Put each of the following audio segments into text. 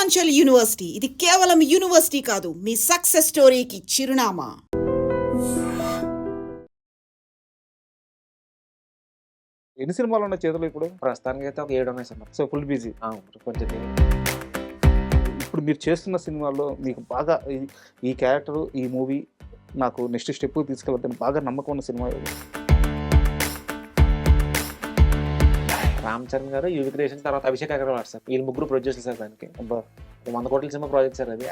Financial university ఇది కేవలం university కాదు, మీ సక్సెస్ స్టోరీకి చిరునామా. ఎన్ని సినిమాలు ఉన్నాయి చేతులు ఇప్పుడు? ప్రస్తుతానికి అయితే ఒక 7 ఉన్నాయి సార్. So full busy. కొంచెం ఇప్పుడు మీరు చేస్తున్న సినిమాల్లో మీకు బాగా ఈ క్యారెక్టర్, ఈ మూవీ నాకు నెక్స్ట్ స్టెప్ తీసుకెళ్తాను బాగా నమ్మకం ఉన్న సినిమా ఏది? రామ్ చరణ్ గారు, యూవి క్రియేషన్, తర్వాత అభిషేక్ అగర్వాల్ సార్. వీళ్ళు ముగ్గురు ప్రొడ్యూసర్ సార్. దానికి 100 కోట్ల సినిమా ప్రాజెక్ట్ సార్ అది.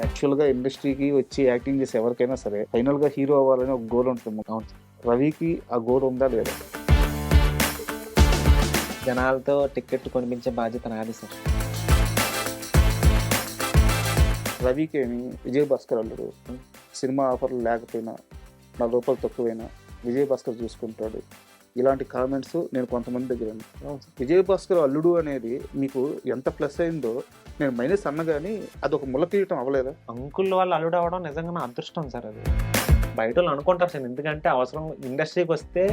యాక్చువల్గా ఇండస్ట్రీకి వచ్చి యాక్టింగ్ చేసి ఎవరికైనా సరే ఫైనల్గా హీరో అవ్వాలని ఒక గోల్ ఉంటుంది. అవును. రవికి ఆ గోల్ ఉందా లేదా? జనాలతో టికెట్ కొనిపించే బాధ్యత నాది సార్. రవికి ఏమి విజయ్ భాస్కర్ అల్లుడు, సినిమా ఆఫర్లు లేకపోయినా 4 రూపాయలు తక్కువైనా విజయ్ భాస్కర్ చూసుకుంటాడు. ఇలాంటి కామెంట్స్ నేను కొంతమంది దగ్గర విజయ్ భాస్కర్ అల్లుడు అనేది మీకు ఎంత ప్లస్ అయిందో నేను మైనస్ అన్న కానీ అది ఒక ముళ్ళ తీయటం అవ్వలేదా? అంకుల్ వాళ్ళు అల్లుడు అవ్వడం నిజంగా నా అదృష్టం సార్. అది బయట వాళ్ళు అనుకుంటారు సార్, ఎందుకంటే అవసరం ఇండస్ట్రీకి వస్తే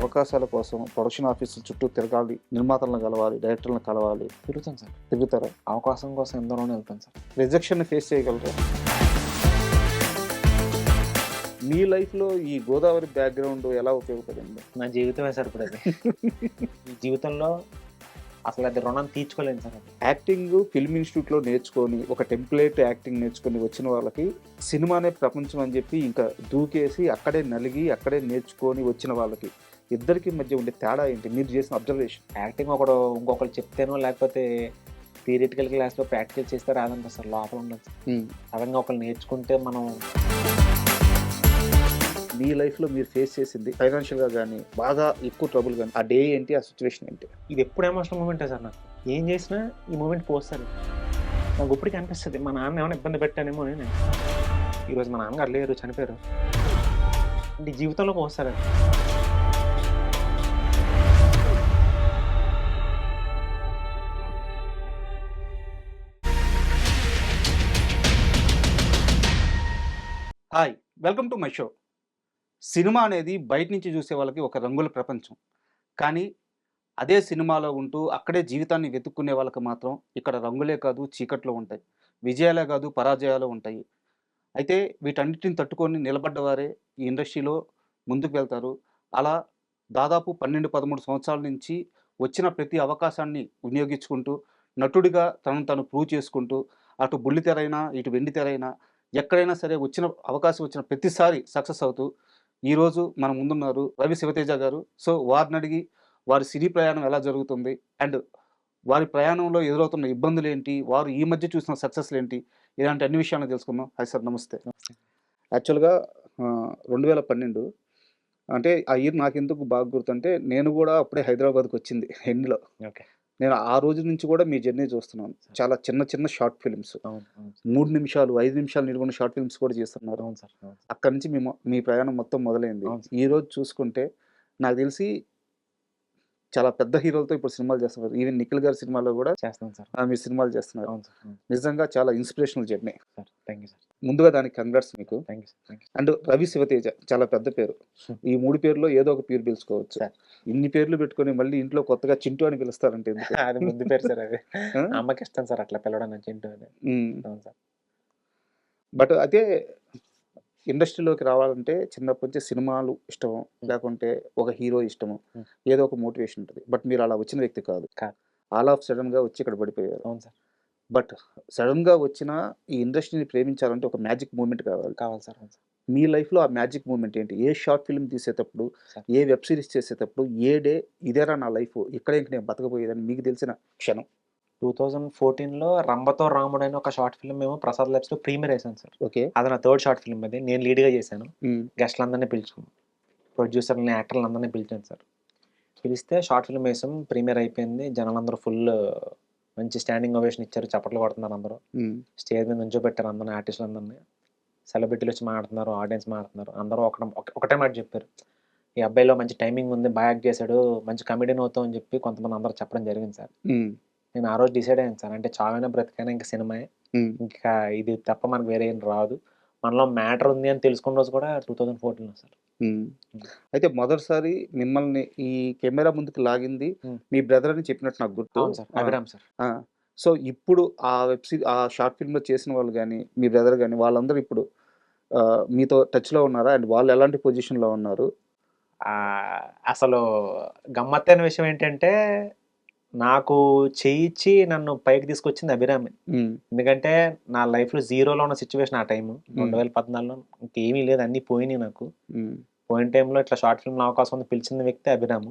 అవకాశాల కోసం ప్రొడక్షన్ ఆఫీసుల చుట్టూ తిరగాలి, నిర్మాతలను కలవాలి, డైరెక్టర్లను కలవాలి. తిరుగుతాను సార్. తిరుగుతారా? అవకాశం కోసం ఎందరోనే వెళ్తాను సార్. రిజెక్షన్ ఫేస్ చేయగలరా? మీ లైఫ్లో ఈ గోదావరి బ్యాక్గ్రౌండ్ ఎలా ఉపయోగపడింది? నా జీవితమే సార్ ఇప్పుడు అది. ఈ జీవితంలో అసలు అది రుణం తీర్చుకోలేను సార్. అది యాక్టింగ్ ఫిల్మ్ ఇన్స్టిట్యూట్లో నేర్చుకొని ఒక టెంప్లెట్ యాక్టింగ్ నేర్చుకొని వచ్చిన వాళ్ళకి సినిమానే ప్రపంచం అని చెప్పి ఇంకా దూకేసి అక్కడే నలిగి అక్కడే నేర్చుకొని వచ్చిన వాళ్ళకి ఇద్దరికి మధ్య ఉండే తేడా ఏంటి మీరు చేసిన అబ్జర్వేషన్? యాక్టింగ్ ఇంకొకరు చెప్తేనో లేకపోతే థియరిటికల్ క్లాస్లో ప్రాక్టికల్ చేస్తే రాదంట సార్, లోపల ఉండదు సార్. సడన్గా ఒకరు నేర్చుకుంటే మనం. మీ లైఫ్లో మీరు ఫేస్ చేసింది ఫైనాన్షియల్గా కానీ బాగా ఎక్కువ ట్రబుల్ కానీ ఆ డే ఏంటి, ఆ సిచ్యువేషన్ ఏంటి? ఇది ఎప్పుడు ఎమోషనల్ మూమెంటే సార్. నాకు ఏం చేసినా ఈ మూమెంట్ పోస్తాను. నాకు ఇప్పటికీ అనిపిస్తుంది మా నాన్న ఏమైనా ఇబ్బంది పెట్టానేమో అని. నేను ఈరోజు మా నాన్నగారు లేరు, చనిపోయారు. అంటే జీవితంలో పోస్తారు. Hi, welcome to my show. Cinema అనేది బయట నుంచి చూసే వాళ్ళకి ఒక రంగుల ప్రపంచం, కానీ అదే సినిమాలో ఉంటూ అక్కడే జీవితాన్ని వెతుక్కునే వాళ్ళకి మాత్రం ఇక్కడ రంగులే కాదు చీకట్లో ఉంటాయి, విజయాలే కాదు పరాజయాలు ఉంటాయి. అయితే వీటన్నిటిని తట్టుకొని నిలబడ్డవారే ఈ ఇండస్ట్రీలో ముందుకు వెళ్తారు. అలా దాదాపు 12-13 సంవత్సరాల నుంచి వచ్చిన ప్రతి అవకాశాన్ని వినియోగించుకుంటూ నటుడిగా తను ప్రూవ్ చేసుకుంటూ అటు బుల్లితెరైనా ఇటు వెండి తెరైనా ఎక్కడైనా సరే వచ్చిన అవకాశం వచ్చిన ప్రతిసారి సక్సెస్ అవుతూ ఈరోజు మన ముందున్నారు రవి శివతేజ గారు. సో వారిని అడిగి వారి సినీ ప్రయాణం ఎలా జరుగుతుంది అండ్ వారి ప్రయాణంలో ఎదురవుతున్న ఇబ్బందులు ఏంటి, వారు ఈ మధ్య చూసిన సక్సెస్లు ఏంటి, ఇలాంటి అన్ని విషయాలను తెలుసుకుందాం. హాయ్ సార్, నమస్తే. యాక్చువల్గా 2012 అంటే ఆ ఇయర్ నాకు ఎందుకు బాగా గుర్తుంటే నేను కూడా అప్పుడే హైదరాబాద్కి వచ్చింది ఎండ్లో. ఓకే. నేను ఆ రోజు నుంచి కూడా మీ జర్నీ చూస్తున్నాను. చాలా చిన్న చిన్న షార్ట్ ఫిల్మ్స్, 3 నిమిషాలు 5 నిమిషాలు నిలువన్న షార్ట్ ఫిల్మ్స్ కూడా చేస్తున్నారు. అవును సార్. అక్కడి నుంచి మీ ప్రయాణం మొత్తం మొదలైంది. ఈరోజు చూసుకుంటే నాకు తెలిసి చాలా పెద్ద హీరోలతో ఇప్పుడు సినిమాలు చేస్తున్నారు. ఈవెన్ నిఖిల్ గారి సినిమాలో కూడా చేస్తాను సార్. మీరు సినిమాలు చేస్తున్నారు. అవును సార్. నిజంగా చాలా inspirational journey sir. Thank you sir. ముందుగా దానికి కంగ్రాట్స్ మీకు. Thank you sir. And Ravi Shiva Teja చాలా పెద్ద పేరు. ఈ 3 పేర్లో ఏదో ఒక పేరు పిలుచుకోవచ్చు. ఇన్ని పేర్లు పెట్టుకొని మళ్ళీ ఇంట్లో కొత్తగా చింటూ అని పిలుస్తారంటే ఎందుకు? అది ముందు పేరు సార్. అది అమ్మకి ఇష్టం సార్ అట్లా పిలవడం, నా చింటూ అని. అవును సార్. బట్ అదే ఇండస్ట్రీలోకి రావాలంటే చిన్నప్పటి నుంచి సినిమాలు ఇష్టము, లేకుంటే ఒక హీరో ఇష్టము, ఏదో ఒక మోటివేషన్ ఉంటుంది. బట్ మీరు అలా వచ్చిన వ్యక్తి కాదు. ఆల్ ఆఫ్ సడన్గా వచ్చి ఇక్కడ పడిపోయారు. అవును సార్. బట్ సడన్గా వచ్చిన ఈ ఇండస్ట్రీని ప్రేమించాలంటే ఒక మ్యాజిక్ మూమెంట్ కావాలి సార్. మీ లైఫ్లో ఆ మ్యాజిక్ మూమెంట్ ఏంటి? ఏ షార్ట్ ఫిల్మ్ తీసేటప్పుడు, ఏ వెబ్ సిరీస్ చేసేటప్పుడు, ఏ డే ఇదేరా నా లైఫ్ ఇక్కడ ఇంక నేను బతకపోయేదని మీకు తెలిసిన క్షణం? 2014లో రంభతో రాముడు అని ఒక షార్ట్ ఫిల్మ్ మేము ప్రసాద్ ల్యాబ్స్లో ప్రీమియర్ వేసాను సార్. ఓకే. అది నా 3rd షార్ట్ ఫిల్మ్. అది నేను లీడ్గా చేశాను. గెస్ట్లందరినీ పిలుచుకున్నాను, ప్రొడ్యూసర్లని, యాక్టర్లు అందరినీ పిలిచాను సార్. పిలిస్తే షార్ట్ ఫిల్మ్ వేసాం, ప్రీమియర్ అయిపోయింది. జనాలందరూ ఫుల్ మంచి స్టాండింగ్ ఓవేషన్ ఇచ్చారు, చప్పట్లు కొడుతున్నారు అందరూ. స్టేజ్ మీద నుంచోబెట్టారు అందరినీ, ఆర్టిస్టులు అందరినీ. సెలబ్రిటీలు వచ్చి మాట్లాడుతున్నారు, ఆడియన్స్ మాట్లాడుతున్నారు. అందరూ ఒకటే మాట చెప్పారు, ఈ అబ్బాయిలో మంచి టైమింగ్ ఉంది, బాగా యాక్ట్ చేశాడు, మంచి కమెడియన్ అవుతాం అని చెప్పి కొంతమంది అందరూ చెప్పడం జరిగింది సార్. నేను ఆ రోజు డిసైడ్ అయ్యాను సార్, అంటే చావైనా బ్రతికైనా ఇంకా సినిమాయే, ఇంకా ఇది తప్ప మనకు వేరే ఏం రాదు, మనలో మ్యాటర్ ఉంది అని తెలుసుకున్న రోజు కూడా 2014లో సార్. హ్మ్. అయితే మొదటిసారి మిమ్మల్ని ఈ కెమెరా ముందుకు లాగింది హ్మ్. మీ బ్రదర్ అని చెప్పినట్టు నాకు గుర్తు. అవును సార్. ఆ! అభిరామ్ సార్. ఆ! సో, ఇప్పుడు ఆ షార్ట్ ఫిల్మ్‌లో చేసిన వాళ్ళు గాని, మీ బ్రదర్ గాని వాళ్ళందరూ ఇప్పుడు మీతో టచ్‌లో ఉన్నారా? అండ్ వాళ్ళు ఎలాంటి పొజిషన్‌లో ఉన్నారు? అసలు గమ్మత్తైన విషయం ఏంటంటే, నాకు చెయ్యిచ్చి నన్ను పైకి తీసుకొచ్చింది అభిరామే. హ్మ్. ఎందుకంటే, నా లైఫ్‌లో జీరోలో ఉన్న సిట్యుయేషన్ ఆ టైము. హ్మ్. 2014లో ఇంకేమీ లేదు. అన్నీ పోయినియి నాకు. హ్మ్. పోయిన టైంలో ఇట్లా షార్ట్ ఫిల్మ్‌లో అవకాశం ఉంది పిలిచిన వ్యక్తి అభిరాము.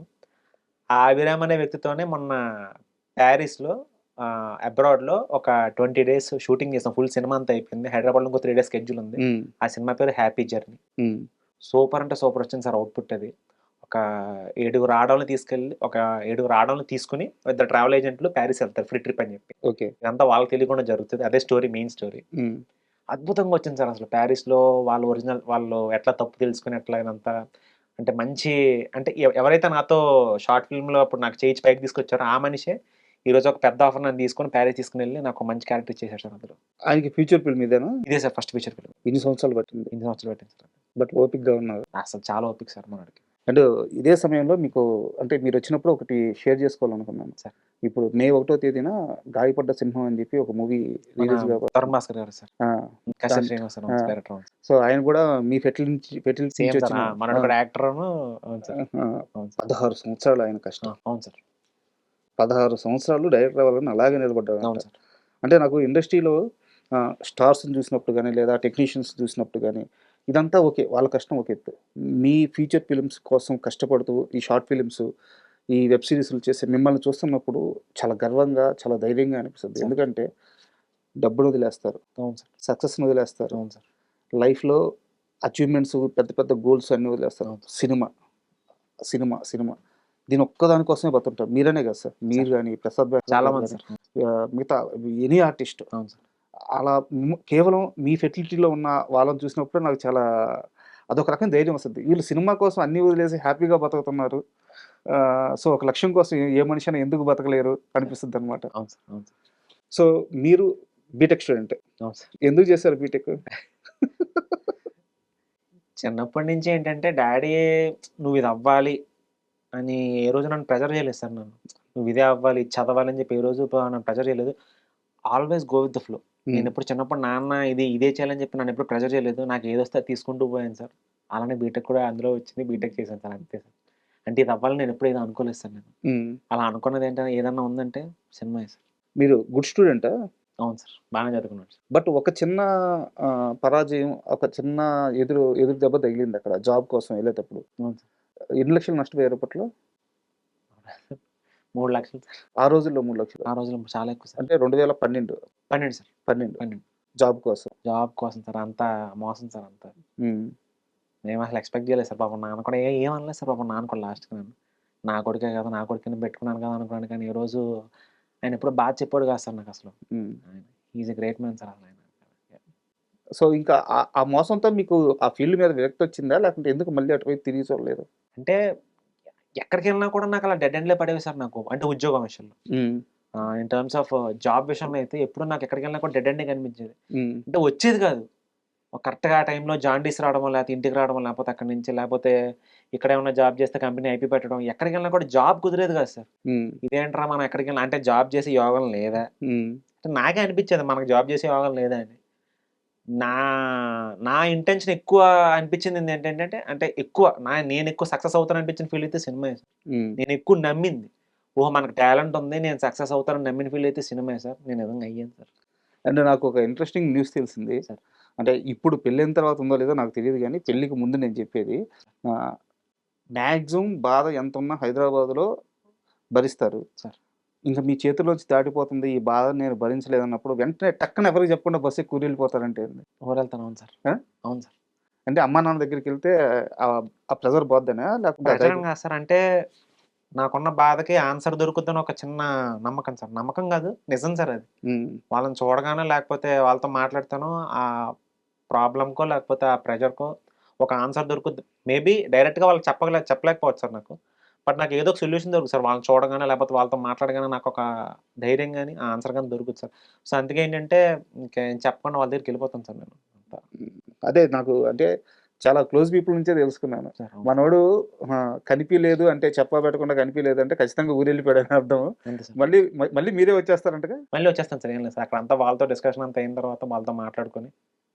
ఆ అభిరామ్ అనే వ్యక్తితోనే మొన్న ప్యారిస్‌లో అబ్రాడ్‌లో ఒక 20 డేస్ షూటింగ్ చేసాం. ఫుల్ సినిమా అంతా అయిపోయింది. హైదరాబాద్‌లో ఇంకో 3 డేస్ షెడ్యూల్ ఉంది. హ్మ్. ఆ సినిమా పేరు 'హ్యాపీ జర్నీ.' హ్మ్. సూపర్ అంటే సూపర్ వచ్చింది సార్ అవుట్‌పుట్ అది. ఒక ఏడుగురు ఆడోళ్ళని తీసుకొని ఇద్దరు ట్రావెల్ ఏజెంట్లు ప్యారిస్ ఎళ్తారు ఫ్రీ ట్రిప్ అని చెప్పి. ఓకే. ఇదంతా వాళ్ళకి తెలియకుండా జరుగుతది. అదే స్టోరీ మెయిన్ స్టోరీ. హ్మ్. అద్భుతంగా వచ్చింది సార్ అసలు. ప్యారిస్‌లో వాళ్ళు ఎట్లా తప్పు తెలుసుకొని ఎట్లా ఇదంతా అంటే మంచి అంటే ఎవరైతే నాతో షార్ట్ ఫిల్మ్‌లో అప్పుడు నాకు చేయించి పైకి తీసుకొచ్చారో ఆ మనిషే ఈరోజు ఒక పెద్ద ఆఫర్ నన్ను తీసుకొని ప్యారిస్ తీసుకొనెళ్ళి నాకు ఒక మంచి క్యారెక్టర్ ఇచ్చేసాడు సార్ అందులో. ఆయనకి ఫ్యూచర్ ఫిల్మ్ ఇదేనా? ఇదే సార్ ఫస్ట్ ఫీచర్ ఫిల్మ్. ఇన్ని సంవత్సరాలు పట్టింది. ఇన్ని సంవత్సరాలు పట్టింది సార్. బట్ ఓపికగా ఉన్నారు. అసలు చాలా ఓపిక సార్ మనోడికి. అండ్ ఇదే సమయంలో మీకు అంటే మీరొచ్చినప్పుడు ఒకటి షేర్ చేసుకోవాలనుకున్నాను. సార్. ఇప్పుడు మే 1 తేదీన 'గాయపడ్డ సింహం' అని చెప్పి ఒక మూవీ మన రిలీజ్ 'తరుణ్ కాబోతుంది. భాస్కర్' గారు సార్. ఆ! కశ్యప్ దాన్ శ్రీనివాస్ ఆ! Sir director. అవును సార్. సో, ఆయన కూడా మీ ఫెటిలిటీ నుంచి సేమ్ సార్. వచ్చిన మనోడు ఆ! కూడా యాక్టరును అవును సార్. ఆహా! అవును సార్. 16 సంవత్సరాలు ఆయన కష్టం. అవును సార్. 16 సంవత్సరాలు డైరెక్టర్ అవ్వాలని అలాగే నిలబడ్డాడంట. అవును సార్. అంటే నాకు ఇండస్ట్రీలో స్టార్స్‌ని చూసినప్పుడు గాని, లేదా టెక్నీషియన్స్ చూసినప్పుడు గాని, ఇదంతా ఓకే. వాళ్ళ కష్టం ఒక ఎత్తు. మీ ఫీచర్ ఫిల్మ్స్ కోసం కష్టపడుతూ ఈ షార్ట్ ఫిల్మ్స్, ఈ వెబ్ సీరీస్‌లు చేసే మిమ్మల్ని చూస్తున్నప్పుడు చాలా గర్వంగా, చాలా ధైర్యంగా అనిపిస్తది. సార్. ఎందుకంటే డబ్బును వదిలేస్తారు. అవును సార్. సక్సెస్‌ని వదిలేస్తారు. అవును సార్. లైఫ్‌లో అచీవ్‌మెంట్స్ పెద్ద పెద్ద గోల్స్ అన్నీ వదిలేస్తారు. అవును. Cinema, cinema. దీని ఒక్కదాని కోసమే బతుకుతారు. మీరనే కాదు సార్. మీరు సార్. గాని, ప్రసాద్ భాస్కర్ చాలా గారు మంది గాని, సార్. మిగతా ఎనీ ఆర్టిస్ట్ అవును సార్. అలా కేవలం మీ ఫెర్టిలిటీలో ఉన్న వాళ్ళని చూసినప్పుడు నాకు చాలా అదొక రకమైన ధైర్యం వస్తది. వీళ్ళు సినిమా కోసం అన్నీ వదిలేసి హ్యాపీగా బతుకుతున్నారు. సో, ఒక లక్ష్యం కోసం ఏ మనిషి అయినా ఎందుకు బతకలేరు అనిపిస్తదనమాట. అవును సార్. అవును సార్. సో, మీరు బీటెక్ స్టూడెంట్. అవును సార్. ఎందుకు చేశారు బీటెక్? చిన్నప్పటి నుంచి ఏంటంటే డ్యాడీ నువ్విది అవ్వాలి అని ఏ రోజు నన్ను ప్రెషర్ చేయలేదు సార్ నన్ను. నువ్వు ఇదే అవ్వాలి, ఇది చదవాలి అని చెప్పి ఏ రోజు నన్ను ప్రెషర్ చేయలేదు. Always go with the flow. హ్మ్. నేనెప్పుడు చిన్నప్పుడు నాన్న ఇదే చేయాలని చెప్పి నన్నెప్పుడు ప్రెషర్ చేయలేదు. నాకు ఏదొస్తే అది తీసుకుంటూ పోయాను సార్. అలానే బీటెక్ కూడా అందులో వచ్చింది. బీటెక్ చేశాను సార్ అంతే సార్. అంటే ఇది అవ్వాలని నేనెప్పుడు ఏది అనుకోలేదు సార్ నేను. హ్మ్. అలా అనుకున్నది ఏదన్నా ఉందంటే సినిమాయే సార్. మీరు గుడ్ స్టూడెంటా? అవును సార్. బానే చదువుకున్నాను సార్. బట్ ఒక చిన్న పరాజయం, ఒక చిన్న ఎదురు దెబ్బ తగిలిందక్కడ జాబ్ కోసం ఎళ్ళేటప్పుడు. అవును సార్. ఎన్ని లక్షలు నష్టపోయారు అప్పట్లో? 3,00,000 సార్. ఆ రోజుల్లో 3,00,000 ఆ రోజుల్లో చాలా ఎక్కువ సార్. అంటే 2012 12 సార్. 12 12 జాబ్ కోసం. జాబ్ కోసం సార్. అంతా మోసం సార్ అంతా. హ్మ్. మేమసలు ఎక్స్‌పెక్ట్ చేయలేదు సార్. పాపం నాన్న కూడా ఏమనలేదు సార్ పాపం నాన్న కూడా లాస్ట్‌కి నన్ను. నా కొడుకే కదా! నా కొడుకుని పెట్టుకున్నాను కదా! అనుకున్నాను కానీ, ఈ రోజు ఆయన ఎప్పుడు బాధ చెప్పాడు కాదు సార్ నాకసలు. హ్మ్. ఆయన he is a great man sir అసలాయన. సో, ఇంకా ఆ మోసంతో మీకు ఆ ఫీల్డ్ మీద విరక్తొచ్చిందా? లేకుంటే ఎందుకు మళ్ళీ అటువైపు తిరిగి చూడలేదు? అంటే ఎక్కడికెళ్ళినా కూడా నాకలా డెడ్ ఎండ్‌లే పడేవి సార్ నాకు. అంటే ఉద్యోగం విషయంలో. హ్మ్. ఇన్ టర్మ్స్ ఆఫ్ జాబ్ విషయంలో అయితే ఎప్పుడు నాకు ఎక్కడికెళ్ళినా కూడా డెడ్ ఎండే కనిపించేది. హ్మ్. అంటే వచ్చేది కాదు. కరెక్ట్‌గా ఆ టైంలో జాండీస్ రావడమో, లేకపోతే ఇంటికి రావడమో, లేకపోతే అక్కడి నుంచి లేకపోతే ఇక్కడేమన్నా జాబ్ చేస్తే కంపెనీ ఐపీ పెట్టడం. ఎక్కడికెళ్ళినా కూడా జాబ్ కుదిరేది కాదు సార్. హ్మ్. ఇదేంట్రా మనం ఎక్కడికెళ్ళినా అంటే జాబ్ చేసే యోగం లేదా? హ్మ్. అంటే నాకే అనిపిచ్చేది మనకు జాబ్ చేసే యోగం లేదా అని. నా నా ఇంటెన్షన్ ఎక్కువ అనిపిచ్చింది ఏంటంటే అంటే ఎక్కువ నేనెక్కువ సక్సెస్ అవుతాను అనిపించిన ఫీల్డ్ అయితే సినిమాయే సార్. హ్మ్. నేనెక్కువ నమ్మింది. ఓహో! మనకు టాలెంట్ ఉంది. నేను సక్సెస్ అవుతానని నమ్మిన ఫీల్డ్ అయితే సినిమాయే సార్. నేను నిజంగా అయ్యాను సార్. అంటే నాకొక ఇంట్రెస్టింగ్ న్యూస్ తెలిసింది. సార్. అంటే ఇప్పుడు పెళ్ళైన తర్వాత ఉందో లేదో నాకు తెలీదు గానీ, సార్. పెళ్ళికి ముందు నేను చెప్పేది. ఆహ్, మాక్సిమం బాధ ఎంతున్నా హైదరాబాద్‌లో భరిస్తారు. సార్. ఇంక మీ చేతుల్లోంచి దాటిపోతుంది. ఈ బాధ నేను భరించలేదన్నప్పుడు వెంటనే టక్కన ఎవరికీ చెప్పకుండా బస్ ఎక్కి ఊరెళ్ళిపోతారంటే ఏంది? ఊరెళ్తాను. అవును సార్. ఆ? అవును సార్. అంటే అమ్మా, నాన్న దగ్గరికెళ్తే ఆ ప్రెషర్ పోద్దనా? లేకపోతే ఆ ప్రెషర్ అని ధైర్యం కాదు సార్. అంటే నాకున్న బాధకి ఆన్సర్ దొరుకుద్దని ఒక చిన్న నమ్మకం సార్. నమ్మకం కాదు నిజం సార్ అది. హ్మ్. వాళ్ళని చూడగానో లేకపోతే వాళ్ళతో మాట్లాడితేనో ఆ ప్రాబ్లమ్‌కో లేకపోతే ఆ ప్రెషర్‌కో ఒక ఆన్సర్ దొరుకుద్ది. మేబీ డైరెక్ట్‌గా వాళ్ళకి చెప్పలేకపోవచ్చు సార్ నాకు. బట్ నాకు ఏదో ఒక సొల్యూషన్ దొరుకుతుంది సార్. వాళ్ళని చూడగానే లేకపోతే వాళ్ళతో మాట్లాడగానే నాకొక ధైర్యం గాని, ఆ ఆన్సర్ గాని దొరుకుద్ది సార్. సో, అందుకే ఏంటంటే ఇంకేం చెప్పకుండా వాళ్ళ దగ్గరికెళ్ళిపోతాను సార్ నేను. అంతా. హ్మ్. అదే నాకు అంటే చాలా క్లోజ్ పీపుల్ నుంచే తెలుసుకున్నాను. సార్. అవును. మనోడు కనిపియలేదు అంటే చెప్పా పెట్టకుండా కనిపియలేదు అంటే ఖచ్చితంగా ఊరెళ్ళిపోయాడని అర్థం. అంతే సార్. మళ్ళీ మీరే వచ్చేస్తారంటగా? మళ్ళీ వచ్చేస్తాను సార్. ఏం లేదు సార్. అక్కడ అంతా వాళ్ళతో డిస్కషన్ అంతా అయిన తర్వాత వాళ్ళతో మాట్లాడుకొని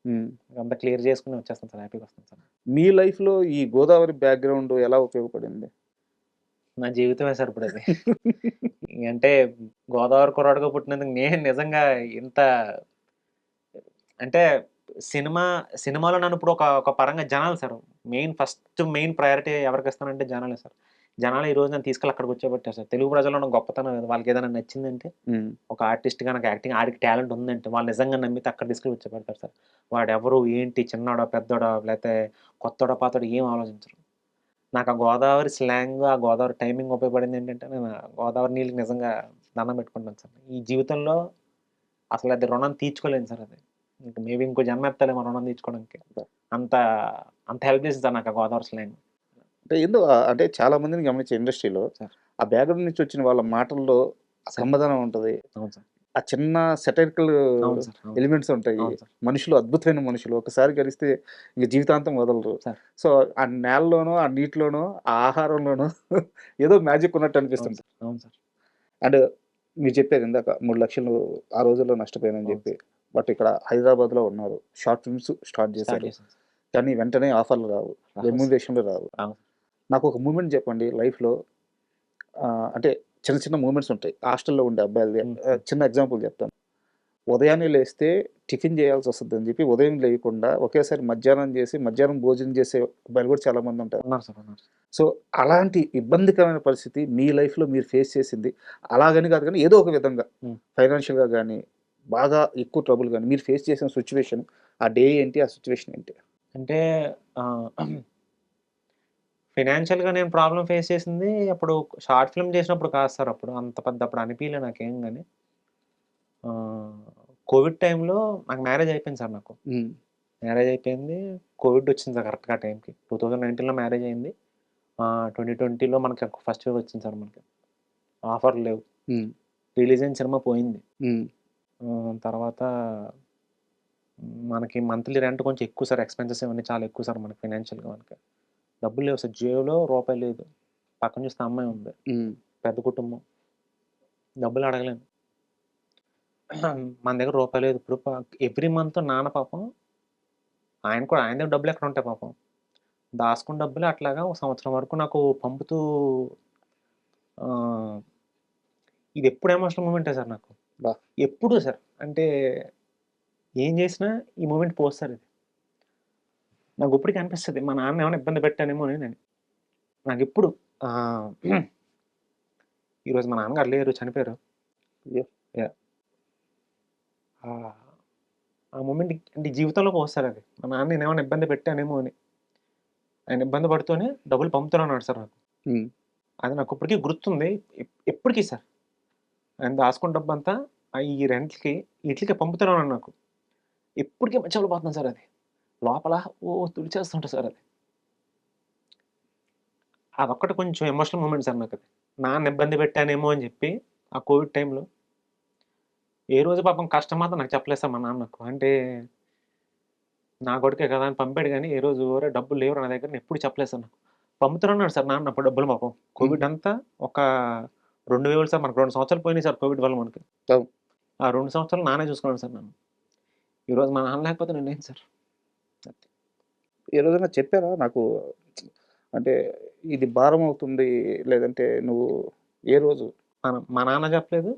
హ్మ్. అంతా క్లియర్ చేసుకొని వచ్చేస్తాను సార్. హ్యాపీగా వస్తాను సార్. మీ లైఫ్‌లో ఈ గోదావరి బ్యాక్‌గ్రౌండ్ ఎలా ఉపయోగపడింది? నా జీవితమే సార్ ఇప్పుడది. అంటే గోదావరి కుర్రాడుగా పుట్టినందుకు నేను నిజంగా ఇంత అంటే సినిమాలో నన్ను ఇప్పుడు ఒక పరంగా జనాలు సార్. మెయిన్ ప్రయారిటీ ఎవరికిస్తానంటే జనాలే సార్. జనాలు ఈరోజు నన్ను తీసుకెళ్ళి అక్కడ కూర్చోబెట్టారు సార్. తెలుగు ప్రజల్లో ఉన్న గొప్పతనం అది. వాళ్ళకేదైనా నచ్చిందంటే హ్మ్. ఒక ఆర్టిస్ట్‌గా నాకు యాక్టింగ్ ఆడికి టాలెంట్ ఉందంటే వాళ్ళు నిజంగా నమ్మితే అక్కడ తీసుకెళ్ళి కూర్చోబెడతారు సార్. వాడెవరు, ఏంటి, చిన్నోడా, పెద్దోడా, లేతే కొత్తోడా, పాతోడా ఏం ఆలోచించరు. నాకు ఆ గోదావరి స్లాంగ్, ఆ గోదావరి టైమింగ్ ఉపయోగపడిందేంటంటే నేను ఆ గోదావరి నీళ్ళకి నిజంగా దండం పెట్టుకుంటాను సార్. ఈ జీవితంలో అసలు అది రుణం తీర్చుకోలేను సార్ అది. ఇంక మేబీ ఇంకో జన్మ ఎత్తాలేమో రుణం తీర్చుకోవడానికి. అంత అంత హెల్ప్ చేసింది సార్ నాకు ఆ గోదావరి స్లాంగ్. అంటే అంటే చాలా మందిని గమనించా ఇండస్ట్రీలో. సార్. ఆ బ్యాక్‌గ్రౌండ్ నుంచి వచ్చిన వాళ్ళ మాటల్లో ఆ సార్. కమ్మదనం ఉంటది. అవును సార్. ఆ చిన్న సెటైరికల్ అవును సార్. అవును. ఎలిమెంట్స్ ఉంటాయి. అవును సార్. మనుషులు అద్భుతమైన మనుషులు. ఒకసారి కలిస్తే ఇంక జీవితాంతం వదలరు. సార్. సో, ఆ నేలలోనో, ఆ నీటిలోనో, ఆ ఆహారంలోనో ఏదో మ్యాజిక్ ఉన్నట్టు అవును అనిపిస్తుంది. సార్. అవును సార్. అండ్ మీరు చెప్పారు ఇందాక 3,00,000 ఆ రోజుల్లో నష్టపోయానని అవును చెప్పి. సార్. బట్ ఇక్కడ హైదరాబాద్‌లో ఉన్నారు. షార్ట్ ఫిల్మ్స్ స్టార్ట్ స్టార్ట్ చేశారు. చేశాను సార్. కానీ వెంటనే ఆఫర్‌లు రావు. రావు సార్. రెమ్యూనరేషన్‌లు రావు. అవును. నాకొక మూమెంట్ చెప్పండి లైఫ్‌లో అంటే చిన్న చిన్న మూమెంట్స్ ఉంటాయి. హాస్టల్‌లో ఉండే అబ్బాయిలది. హ్మ్. చిన్న ఎగ్జాంపుల్ చెప్తాను. ఉదయాన్నే లేస్తే టిఫిన్ చేయాల్సొస్తదని చెప్పి ఉదయం లేయకుండా ఒకేసారి మధ్యాహ్నం చేసి, మధ్యాహ్నం భోజనం చేసే అబ్బాయిలు కూడా చాలా మందుంటారు. ఉన్నారు సార్. ఉన్నారు. సో, అలాంటి ఇబ్బందికరమైన పరిస్థితి మీ లైఫ్‌లో మీరు ఫేస్ చేసింది. అలాగని కాదు గానీ ఏదో ఒక విధంగా హ్మ్. ఫైనాన్షియల్‌గా గానీ, బాగా ఎక్కువ ట్రబుల్ గానీ మీరు ఫేస్ చేసిన సిట్యుయేషన్ ఆ డే ఏంటి? ఆ సిట్యుయేషన్ ఏంటి? అంటే ఆహ్, ఫైనాన్షియల్‌గా నేను ప్రాబ్లమ్ ఫేస్ చేసింది అప్పుడు షార్ట్ ఫిల్మ్ చేసినప్పుడు కాదు సార్ అప్పుడు. అంత పెద్ద అప్పుడు అనిపియలే నాకేం గాని. ఆహ్, కోవిడ్ టైమ్‌లో నాకు మ్యారేజ్ అయిపోయింది సార్ నాకు. హ్మ్. మ్యారేజ్ అయిపోయింది. కోవిడ్ వచ్చింది సార్ కరెక్ట్‌గా ఆ టైంకి. 2019లో మ్యారేజ్ అయింది. 2020లో మనకి ఫస్ట్ వేవ్ వచ్చింది సార్ మనకి. ఆఫర్‌లు లేవు. హ్మ్. రిలీజ్ అయిన సినిమా పోయింది. హ్మ్. తర్వాత మనకి మంత్లీ రెంట్ కొంచెం ఎక్కువ సార్. ఎక్స్‌పెన్సెస్ ఇవన్నీ చాలా ఎక్కువ సార్ మనకి ఫైనాన్షియల్‌గా మనకి. డబ్బులు లేవు సార్. జేబులో రూపాయి లేదు. పక్కన చూస్తే అమ్మాయి ఉంది. హ్మ్. పెద్ద కుటుంబం. డబ్బులు అడగలేను. మన దగ్గర రూపాయి లేదు. ఇప్పుడు ఎవ్రీ మంత్ నాన్న పాపం ఆయన దగ్గర డబ్బులెక్కడుంటాయి పాపం. దాసుకున్న డబ్బులు అట్లాగా ఒక సంవత్సరం వరకు నాకు పంపుతూ ఆహ్, ఇదెప్పుడు ఎమోషనల్ మూమెంటే సార్ నాకు. అబ్బా! ఎప్పుడు సార్. అంటే ఏం చేసినా ఈ మూమెంట్ పోదు సార్ ఇది. నాకిప్పటికి అనిపిస్తది. మా నాన్న ఏమైనా ఇబ్బంది పెట్టానేమోనని. నాకిప్పుడు ఆహ్, ఈరోజు మా నాన్నగారు లేరు. చనిపోయారు. అయ్యో! యాహ్! ఆహ్, ఆ మూమెంట్ అంటే జీవితంలో పోదు సార్ అది. మా నాన్న నేనేమైనా ఇబ్బంది పెట్టానేమో అని. ఆయన ఇబ్బంది పడుతూనే డబ్బులు పంపుతూనే ఉన్నాడు సార్ నాకు. హ్మ్. అది నాకిప్పటికి గుర్తుంది. ఎప్పటికి సార్. ఆయన దాసుకున్న డబ్బంతా ఈ రెంట్‌లకి, ఈట్లికే పంపుతూనే ఉన్నాడు నాకు. ఇప్పటికి మర్చిపోలేకపోతున్నాను సార్ అది. లోపల తుడిచేస్తుంటా సార్ అది. అదొక్కటి కొంచెం ఎమోషనల్ మూమెంట్ సార్ నాకది. నాన్న ఇబ్బంది పెట్టానేమో అని చెప్పి ఆ కోవిడ్ టైమ్‌లో ఏ రోజు పాపం కష్టం మాత్రం నాకు చెప్పలేదు సార్ మా నాన్న నాకు. అంటే నా కొడుకే కదా అని పంపాడు గానీ, ఏ రోజు "ఒరేయ్! డబ్బులు లేవురా నా దగ్గర" అని ఎప్పుడు చెప్పలేదు సార్ నాకు. పంపుతూనే ఉన్నాడు సార్ నాన్న అప్పుడు డబ్బులు పాపం. హ్మ్. కోవిడ్ అంతా ఒక 2000 సార్ మనకు 2 సంవత్సరాలు పోయినాయి సార్ కోవిడ్ వల్ల మనకి. అవును. ఆ 2 సంవత్సరాలు నాన్నే చూసుకున్నాడు సార్ నన్ను. ఈరోజు మా నాన్న లేకపోతే నేనేంటి సార్? అంతే. ఏ రోజైనా చెప్పారా నాకు అంటే ఇది భారమవుతుంది లేదంటే నువ్వు ఏ రోజు? మా నాన్న చెప్పలేదు.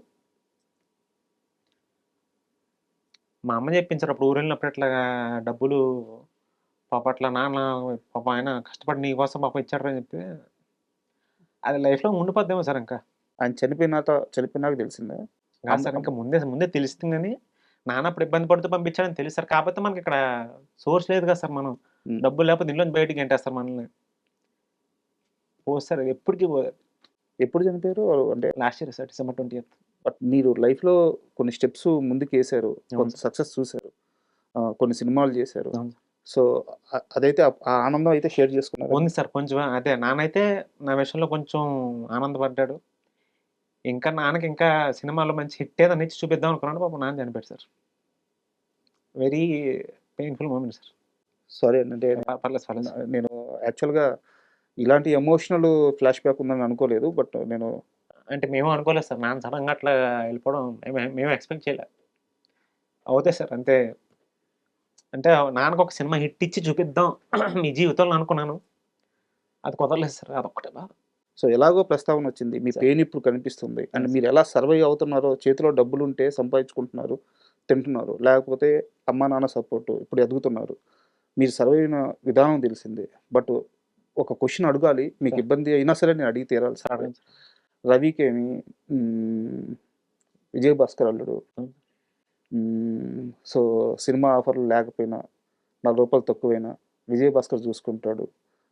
మా అమ్మ చెప్పింది సార్ అప్పుడు ఊరెళ్ళినప్పుడు ఇట్లాగా డబ్బులు పాపం అట్లా నాన్న పాపం ఆయన కష్టపడి నీ కోసం పాపం ఇచ్చాడురా అని చెప్పి అది లైఫ్‌లో ఉండిపోద్దేమో సార్ ఇంకా. ఆయన చనిపోయినాక తెలిసిందా? కాదు అమ్మ సార్ అమ్ ఇంకా ముందే తెలుస్తుంది గానీ, నాన్న అప్పుడు ఇబ్బంది పడుతూ పంపించాడని తెలుసు సార్. కాపోతే మనకిక్కడ సోర్స్ లేదు కదా సార్ మనం. హ్మ్. డబ్బులు లేకపోతే ఇంట్లోంచి బయటికి గెంటేస్తారు మనల్ని. పోదు సార్ అది ఎప్పటికి పోదు. ఎప్పుడు చనిపోయారు? అంటే లాస్ట్ ఇయర్ సార్ డిసెంబర్ 20థ్. బట్ మీరు లైఫ్‌లో కొన్ని స్టెప్స్ ముందుకేసారు. అవును కొంత సార్. సక్సెస్ చూసారు. కొన్ని సినిమాలు చేశారు. అవును సార్. సో, అదైతే ఆ ఆనందం అయితే షేర్ చేసుకున్నారా ఉంది మీరు? సార్ కొంచెం అదే నాన్నయితే నా విషయంలో కొంచెం ఆనందపడ్డాడు. ఇంకా నాన్నకి ఇంకా సినిమాలో మంచి హిట్ ఏదన్నా ఇచ్చి చూపిద్దాం అనుకున్నాడు. పాపం నాన్న చనిపోయాడు sir. Very painful moment sir. Sorry అంటే పర్లేదు పర్లేదు సార్. నేను యాక్చువల్‌గా ఇలాంటి ఎమోషనల్ ఫ్లాష్ బ్యాక్ ఉందని అనుకోలేదు. బట్ నేను అంటే మేము అనుకోలేదు సార్. నాన్న సడెన్‌గా అట్లా వెళ్ళిపోవడం మేము ఎక్స్‌పెక్ట్ చేయలే. అవుతాయి సార్ అంతే. అంటే నాన్నకి ఒక సినిమా హిట్ ఇచ్చి చూపిద్దాం మీ జీవితంలో అనుకున్నాను. అది కుదరలేదు సార్. అదొక్కటే బాధ. సో, ఎలాగో ప్రస్తావన వచ్చింది. మీ సార్. పెయిన్ ఇప్పుడు కనిపిస్తుంది. అండ్ అవును సార్. మీరు ఎలా సర్వైవ్ అవుతున్నారో, చేతిలో డబ్బులుంటే సంపాదించుకుంటున్నారు, తింటున్నారు. లేకపోతే అమ్మా, నాన్న సపోర్టు, ఇప్పుడు ఎదుగుతున్నారు. మీరు సర్వైవ్ అయిన విధానం తెలిసిందే. బట్ ఒక క్వెషన్ అడగాలి. మీకు సార్. ఇబ్బంది అయినా సరే నేను అడిగి సార్ తీరాల్సిందే. అడగండి సార్. రవికేమి హ్మ్, విజయ్ భాస్కర్ అల్లుడు. అవును. సో, సినిమా ఆఫర్‌లు లేకపోయినా, రూ. 4 తక్కువైనా విజయ్ భాస్కర్ చూసుకుంటాడు.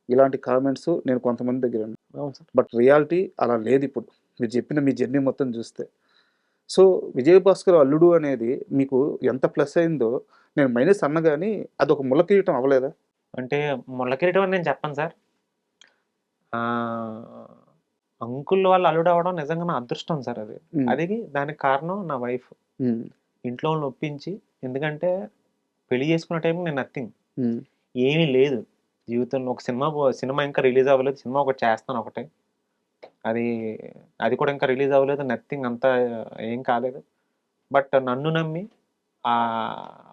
ఇలాంటి కామెంట్స్ నేను కొంతమంది దగ్గర విన్నా. అవును సార్. బట్ రియాలిటీ అలా లేదిప్పుడు. మీరు చెప్పిన మీ జర్నీ మొత్తం చూస్తే. సో, 'విజయ్ భాస్కర్ అల్లుడు' అనేది మీకు ఎంత ప్లస్ అయిందో, నేను మైనస్ అన్నా గాని అదొక ముళ్ళ కిరీటం అవ్వలేదా? అంటే ముళ్ళ కిరీటం అని నేను చెప్పను సార్. ఆహ్, అంకుల్ వాళ్ళ అల్లుడవ్వడం నిజంగా నా అదృష్టం సార్ అది. హ్మ్. అది దానికి కారణం నా వైఫ్. హ్మ్. ఇంట్లో వాళ్ళని ఒప్పించి ఎందుకంటే పెళ్లి చేసుకున్న టైంకి నేను నథింగ్. హ్మ్. ఏమీ లేదు. జీవితంలో ఒక సినిమా ఇంకా రిలీజ్ అవ్వలేదు. సినిమా ఒకటి చేస్తాను ఒకటే. అది అది కూడా ఇంకా రిలీజ్ అవ్వలేదు. నథింగ్ అంతా ఏం కాలేదు. బట్ నన్ను నమ్మి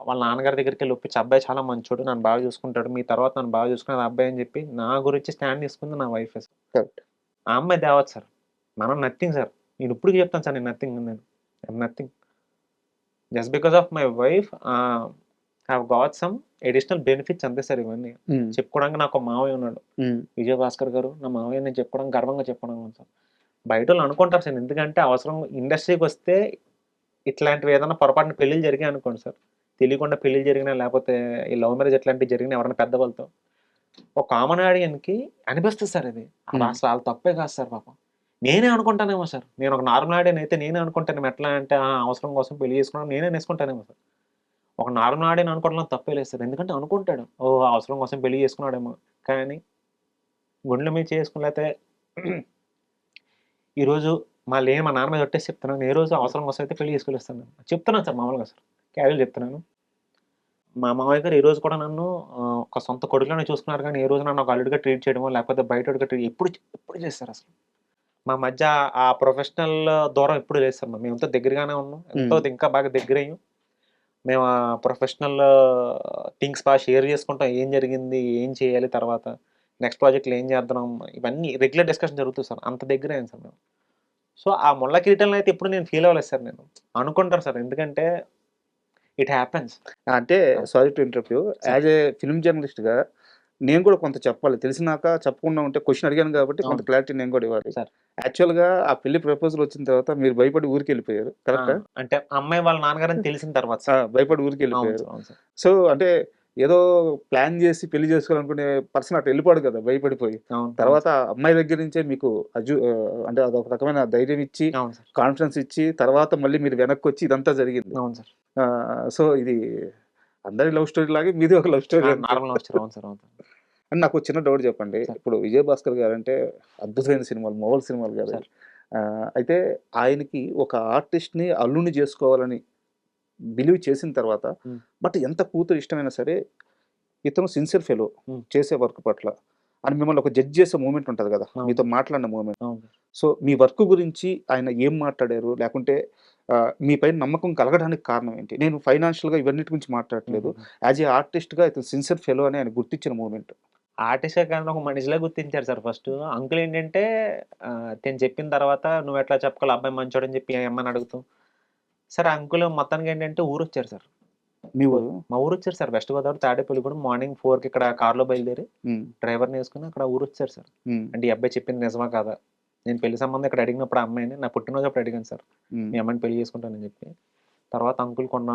వాళ్ళ నాన్నగారి దగ్గరికెళ్ళి ఒప్పించి అబ్బాయి చాలా మంచోడు. నన్ను బాగా చూసుకుంటాడు. మీ తర్వాత నన్ను బాగా చూసుకునేది ఆ అబ్బాయి అని చెప్పి నా గురించి స్టాండ్ తీసుకుంది నా వైఫే సార్. కరెక్ట్. ఆ అమ్మాయి దేవత సార్. మనం నథింగ్ సార్. నేను ఇప్పటికి చెప్తాను సార్ నేను నథింగ్ నేను. I'm nothing. Just because of my wife have got some additional benefits అంతే సార్ ఇవన్నీ. హ్మ్. చెప్పుకోవడానికి నాకు ఒక మావయ్య ఉన్నాడు. హ్మ్. విజయ్ భాస్కర్ గారు నా మావయ్య నేను చెప్పుకోవడానికి గర్వంగా చెప్పుకోవడం సార్. బయటోళ్ళు అనుకుంటారు సార్. ఎందుకంటే అవసరం ఇండస్ట్రీకొస్తే ఇట్లాంటివి ఏదైనా పొరపాటున పెళ్ళిళ్ళు జరిగాయనుకోండి సార్. తెలియకుండా పెళ్ళిళ్ళు జరిగినా లేకపోతే ఈ లవ్ మ్యారేజ్ ఇట్లాంటివి జరిగినా ఎవరైనా పెద్దవాళ్ళతో ఒక కామన్ ఆడియన్‌కి అనిపిస్తది సార్ ఇది. అది హ్మ్. అసలు ఆళ్ళ తప్పే కాదు సార్ పాపం. నేనే అనుకుంటానేమో సార్. నేను ఒక నార్మల్ ఆడియన్ అయితే నేనే అనుకుంటానేమో ఎట్లా అంటే అవసరం కోసం పెళ్లి చేసుకున్నాం నేనే అనేసుకుంటానేమో సార్. ఒక నార్మల్ ఆడియన్ అనుకోవడంలో తప్పే లేదు సార్. ఎందుకంటే అనుకుంటాడు. ఓహ్! అవసరం కోసం పెళ్లి చేసుకున్నాడేమో. కానీ గుండెల మీద చేసుకొని లేతే ఈరోజు మా నాన్న మీద ఒట్టేసి చెప్తున్నాను. ఏ రోజు అవసరం కోసం అయితే పెళ్లి చేసుకొనిస్తాను. చెప్తున్నాను సార్ మామూలుగా సార్. క్యాజువల్ చెప్తున్నాను. మా మామయ్య గారు ఈ రోజు కూడా నన్ను ఒక సొంత కొడుకులానే చూసుకున్నారు గానీ, ఏ రోజు నన్ను ఒక అల్లుడిగా ట్రీట్ చేయడమో, లేకపోతే బయటోడిగా ఎప్పుడు చేశారసలు. మా మధ్య ఆ ప్రొఫెషనల్ దూరం ఎప్పుడు లేదు సార్. మేమంతా దగ్గరగానే ఉన్నాం. హ్మ్. ఇంకా బాగా దగ్గరయ్యాం. మేము ఆ ప్రొఫెషనల్ థింగ్స్ బాగా షేర్ చేసుకుంటాం. ఏం జరిగింది? ఏం చేయాలి తర్వాత? నెక్స్ట్ ప్రాజెక్ట్‌లో ఏం చేద్దాం? ఇవన్నీ రెగ్యులర్ డిస్కషన్ జరుగుతాయి సార్. అంత దగ్గరయ్యాం సార్ మేము. సో, ఆ ముళ్ళ కిరీటంలో అయితే ఎప్పుడు నేను ఫీల్ అవ్వలేదు సార్ నేను. అనుకుంటారు సార్. ఎందుకంటే ఇట్ హ్యాపెన్స్. అంటే ఆ! Sorry to interrupt you. Sir. As a film జర్నలిస్ట్‌గా నేను కూడా కొంత చెప్పాలి. తెలిసినాక చెప్పకుండా ఉంటే క్వెషన్ అడిగాను కాబట్టి కొంత అవును. క్లారిటీ నేను కూడా ఇవ్వాలి. సార్. యాక్చువల్‌గా ఆ పెళ్లి ప్రపోజల్ వచ్చిన తర్వాత మీరు భయపడి ఊరికెళ్ళిపోయారు. ఆ! కరెక్టా? అంటే అమ్మాయి వాళ్ళ నాన్నగారని తెలిసిన తర్వాత ఆ! సార్. భయపడి అవును ఊరికెళ్ళిపోయారు. సార్. అవును సార్. సో, అంటే ఏదో ప్లాన్ జేసి పెళ్లి చేసుకోవాలనుకునే పర్సన్ అటు ఎళ్ళిపోడు కదా! భయపడిపోయి. అవును. అవును తర్వాత సార్. అమ్మాయి దగ్గర నుంచే మీకు అంటే అదొక రకమైన ధైర్యం ఇచ్చి, అవును సార్. కాన్ఫిడెన్స్ ఇచ్చి, తర్వాత మళ్ళీ మీరు వెనక్కొచ్చి ఇదంతా జరిగింది. అవును సార్. సో, ఇది అందరి లవ్ స్టోరీ లాగే మీది ఒక లవ్ స్టోరీ అంతే. Normal love story. అవును సార్. అవును సార్. అండ్ నాకో చిన్న డౌట్ చెప్పండి. సార్. ఇప్పుడు 'విజయ్ భాస్కర్' గారంటే అద్భుతమైన సినిమాలు, మామూలు సినిమాలు కాదవి. సార్. అయితే ఆయనకి ఒక ఆర్టిస్ట్‌ని అల్లుడిని చేసుకోవాలని బిలీవ్ చేసిన తర్వాత, హ్మ్. బట్ ఎంత కూతురు ఇష్టమైనా సరే, ఇతను సిన్సియర్ ఫెలో హ్మ్. చేసే వర్క్ పట్ల. అండ్ మిమ్మల్ని ఒక జడ్జ్ చేసే మూమెంట్ ఉంటది కదా! అవును మీతో సార్. మాట్లాడిన మూమెంట్. అవును సార్. సో, మీ వర్క్ గురించి ఆయన ఏం మాట్లాడారు? లేకుంటే మీ పైన నమ్మకం కలగడానికి కారణం ఏంటి? నేను ఫైనాన్షియల్‌గా ఇవన్నిటి గురించి మాట్లాడట్లేదు. హుహుహు. యాస్ ఎ ఆర్టిస్ట్‌గా ఇతను సిన్సియర్ ఫెలో అని ఆయన గుర్తించిన మూమెంట్. ఆర్టిస్టే కాకుండా ఒక మనిషిలా గుర్తించారు సార్ ఫస్టు. అంకుల్ ఏంటంటే తిను చెప్పిన తర్వాత నువ్వెట్లా చెప్పుకోవాలి అబ్బాయి మంచోడని చెప్పి ఆ అమ్మాయిని అడుగుతావు. సార్ అంకుల్ మొత్తానికేంటంటే ఊరొచ్చారు సార్. మీ ఊరు? మా ఊరొచ్చారు sir. West Godavari Tadepalligudem morning 4కి ఇక్కడ కార్‌లో బయలుదేరి హ్మ్. డ్రైవర్‌నేసుకొని అక్కడ ఊరొచ్చారు సార్. హ్మ్. అంటే ఈ అబ్బాయి చెప్పింది నిజమా కాదా? నేను పెళ్లి సంబంధం ఇక్కడ అడిగినప్పుడు ఆ అమ్మాయిని నా పుట్టినరోజప్పుడు అడిగాను సార్. హ్మ్. మీ అమ్మాయిని పెళ్లి చేసుకుంటానని చెప్పి. తర్వాత అంకుల్ కొన్న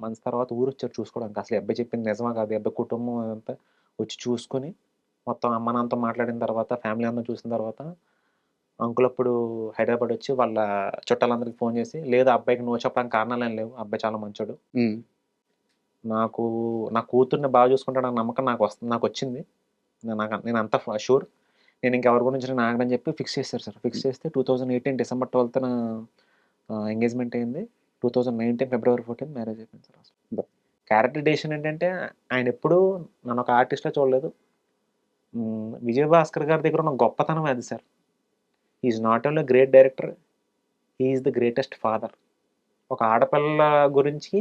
మంత్స్ తర్వాత ఊరొచ్చారు చూసుకోవడానికి. అసలు ఈ అబ్బాయి చెప్పింది నిజమా కాదా? ఈ అబ్బాయి కుటుంబం అదంతా వచ్చి చూసుకొని మొత్తం అమ్మ, నాన్నతో మాట్లాడిన తర్వాత ఫ్యామిలీ అందరిని చూసిన తర్వాత అంకుల్ అప్పుడు హైదరాబాద్ వచ్చి వాళ్ళ చుట్టాలందరికి ఫోన్ చేసి, "లేదు ఆ అబ్బాయికి నో చెప్పడానికి కారణాలేం లేవు. ఆ అబ్బాయి చాలా మంచోడు. హ్మ్. నాకు నా కూతుర్ని బాగా చూసుకుంటాడన్న నమ్మకం నాకొచ్చింది. నేనంతా షూర్. నేనింకెవరి గురించి నేను ఆగనని" చెప్పి ఫిక్స్ చేసారు సార్. ఫిక్స్ చేస్తే 2018 డిసెంబర్ 12న ఎంగేజ్‌మెంట్ అయింది. 2019 ఫిబ్రవరి 14 మ్యారేజ్ అయిపోయింది సార్ అసలు. అబ్బా! క్యారెక్టర్ డెసిషన్ ఏంటంటే ఆయన ఎప్పుడూ నన్ను ఒక ఆర్టిస్ట్‌లా చూడలేదు. విజయభాస్కర్ గారి దగ్గర ఉన్న గొప్పతనం అది sir. He is not only great director, he is the greatest father. ఒక ఆడపిల్ల గురించి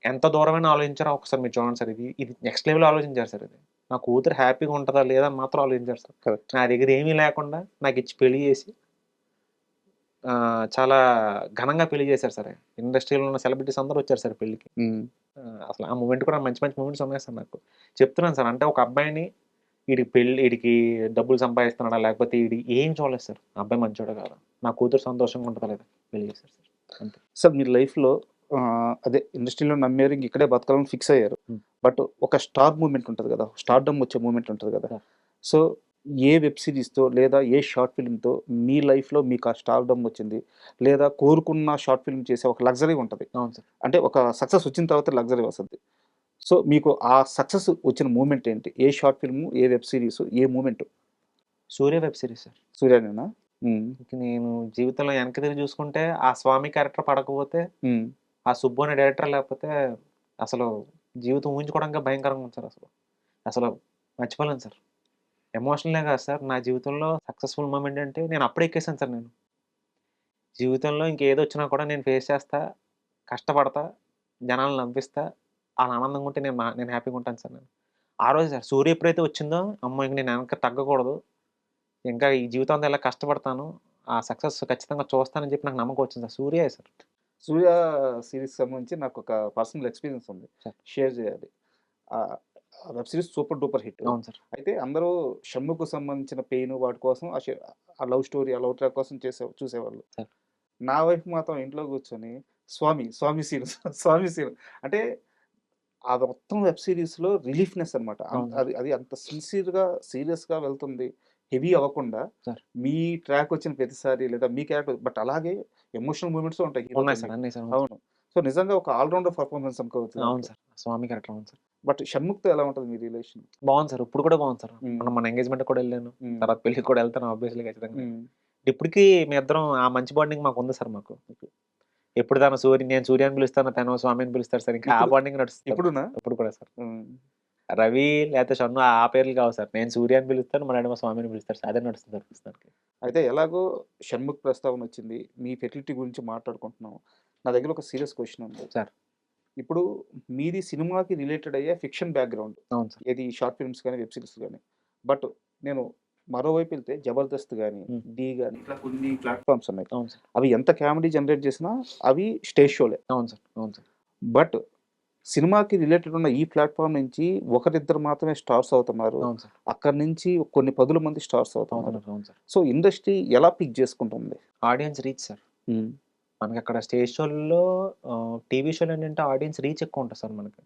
ఎంత దూరమైనా ఆలోచించారో ఒకసారి మీరు చూడండి సార్. ఇది నెక్స్ట్ లెవెల్ ఆలోచించారు సార్ ఇది. నా కూతురు హ్యాపీగా ఉంటదా లేదా అని మాత్రం ఆలోచించారు సార్. కరెక్ట్. నా దగ్గర ఏమీ లేకుండా నాకు ఇచ్చి పెళ్లి చేసి చాలా ఘనంగా పెళ్లి చేశారు సార్. ఇండస్ట్రీలో ఉన్న సెలబ్రిటీస్ అందరూ వచ్చారు సార్ పెళ్ళికి. అసలు ఆ మూమెంట్ కూడా మంచి మంచి మూమెంట్స్ ఉన్నాయి సార్ నాకు. చెప్తున్నాను సార్, అంటే ఒక అబ్బాయిని వీడికి డబ్బులు సంపాదిస్తున్నాడా లేకపోతే వీడి ఏం చూడలేదు సార్. ఆ అబ్బాయి మంచోడు కాదా, నా కూతురు సంతోషంగా ఉంటుందా లేదా పెళ్లి చేశారు సార్. అంతే సార్ మీరు లైఫ్లో అదే ఇండస్ట్రీలో నమ్మారు, ఇంక ఇక్కడే బతకాలని ఫిక్స్ అయ్యారు. బట్ ఒక స్టార్ మూమెంట్ ఉంటుంది కదా, స్టార్డమ్ వచ్చే మూమెంట్ ఉంటుంది కదా. సో ఏ వెబ్ సిరీస్తో లేదా ఏ షార్ట్ ఫిల్మ్తో మీ లైఫ్లో మీకు ఆ స్టార్డమ్ వచ్చింది, లేదా కోరుకున్న షార్ట్ ఫిల్మ్ చేసే ఒక లగ్జరీ ఉంటుంది. అవును సార్. అంటే ఒక సక్సెస్ వచ్చిన తర్వాత లగ్జరీ వస్తుంది. సో మీకు ఆ సక్సెస్ వచ్చిన మూమెంట్ ఏంటి? ఏ షార్ట్ ఫిల్మ్, ఏ వెబ్ సిరీస్, ఏ మూమెంట్? సూర్య వెబ్ సిరీస్ సార్. సూర్యనేనా? ఇంక నేను జీవితంలో వెనక్కి తిరిగి చూసుకుంటే ఆ స్వామి క్యారెక్టర్ పడకపోతే, ఆ సుబ్బు అనే డైరెక్టర్ లేకపోతే అసలు జీవితం ఊహించుకోవడానికి భయంకరంగా ఉంది సార్. అసలు మర్చిపోలేను సార్. ఎమోషనలే కాదు సార్, నా జీవితంలో సక్సెస్ఫుల్ మూమెంట్ అంటే నేను అప్పుడే ఎక్కేసాను సార్. నేను జీవితంలో ఇంకేదో వచ్చినా కూడా నేను ఫేస్ చేస్తా, కష్టపడతా, జనాలను నవ్విస్తా, అలా ఆనందంగా ఉంటే నేను హ్యాపీగా ఉంటాను సార్. నేను ఆ రోజు సార్ సూర్య ఎప్పుడైతే వచ్చిందో, అమ్మో ఇంక నేను వెనక తగ్గకూడదు, ఇంకా ఈ జీవితంలో ఎలా కష్టపడతాను, ఆ సక్సెస్ ఖచ్చితంగా చూస్తానని చెప్పి నాకు నమ్మకం వచ్చింది సార్. సూర్య సార్. సూర్య సిరీస్ సంబంధించి నాకు ఒక పర్సనల్ ఎక్స్పీరియన్స్ ఉంది, షేర్ చేయాలి. Web series super duper hit. అవును సార్. అయితే అందరూ షమ్ముకు సంబంధించిన పెయిన్ వాటి కోసం, ఆ లవ్ స్టోరీ, ఆ లవ్ ట్రాక్ కోసం చూసేవాళ్ళు. నా వైఫ్ మాత్రం ఇంట్లో కూర్చొని స్వామి సీన్ స్వామి సీన్ అంటే అది మొత్తం వెబ్ సిరీస్లో రిలీఫ్నెస్ అనమాట. అది అంత సీరియస్గా వెళ్తుంది, హెవీ అవ్వకుండా. మీ ట్రాక్ వచ్చిన ప్రతిసారి లేదా మీ క్యారెక్టర్, బట్ అలాగే ఎమోషనల్ మూమెంట్స్ ఉంటాయి. అవును. సో నిజంగా ఒక ఆల్రౌండర్ పర్ఫార్మెన్స్ అనుకోవచ్చు. అవును సార్. స్వామి క్యారెక్టర్. అవును సార్. బట్ షణ్ముఖ్తో ఎలా ఉంటుంది మీ రిలేషన్? బాగుంది సార్. ఇప్పుడు కూడా బాగుంది సార్. మన ఎంగేజ్మెంట్ కూడా వెళ్ళాను, తర్వాత పెళ్లికి కూడా వెళ్తాను ఆబ్వియస్లీ, ఖచ్చితంగా. ఇప్పటికీ మీ ఇద్దరం ఆ మంచి బాండింగ్ మాకు ఉంది సార్. మాకు ఎప్పుడు నేను సూర్యాన్ని పిలుస్తాను, తను స్వామిని పిలుస్తారు సార్. ఇంకా ఆ బాండింగ్ నడుస్తుంది ఇప్పుడు కూడా సార్. రవి లేకపోతే షన్ను ఆ పేర్లు కావు సార్. నేను సూర్యాన్ని పిలుస్తాను, మన మా స్వామిని పిలుస్తారు సార్. అదే నడుస్తుంది సార్ ప్రస్తుతానికి. అయితే ఎలాగో షణ్ముఖ్ ప్రస్తావన వచ్చింది, మీ ఫెర్టిలిటీ గురించి మాట్లాడుకుంటున్నాం. నా దగ్గర ఒక సీరియస్ క్వశ్చన్ ఉంది సార్. ఇప్పుడు మీది సినిమాకి రిలేటెడ్ అయ్యే ఫిక్షన్ బ్యాక్గ్రౌండ్. అవును సార్. ఏది షార్ట్ ఫిల్మ్స్ కానీ వెబ్ సిరీస్ కానీ. బట్ నేను మరోవైపు వెళ్తే జబర్దస్త్ కానీ, డి కానీ, ఇట్లా కొన్ని ప్లాట్ఫామ్స్ ఉన్నాయి. అవును సార్. అవి ఎంత కామెడీ జనరేట్ చేసినా అవి స్టేజ్ షోలే. అవును సార్. అవును సార్. బట్ సినిమాకి రిలేటెడ్ ఉన్న ఈ ప్లాట్ఫామ్ నుంచి ఒకరిద్దరు మాత్రమే స్టార్స్ అవుతున్నారు. అక్కడి నుంచి కొన్ని పదుల మంది స్టార్స్ అవుతున్నారు. సో ఇండస్ట్రీ ఎలా పిక్ చేసుకుంటుంది? Audience reach sir. మనకి అక్కడ స్టేజ్ షోల్లో, టీవీ షోలు ఏంటంటే ఆడియన్స్ రీచ్ ఎక్కువ ఉంటుంది సార్. మనకి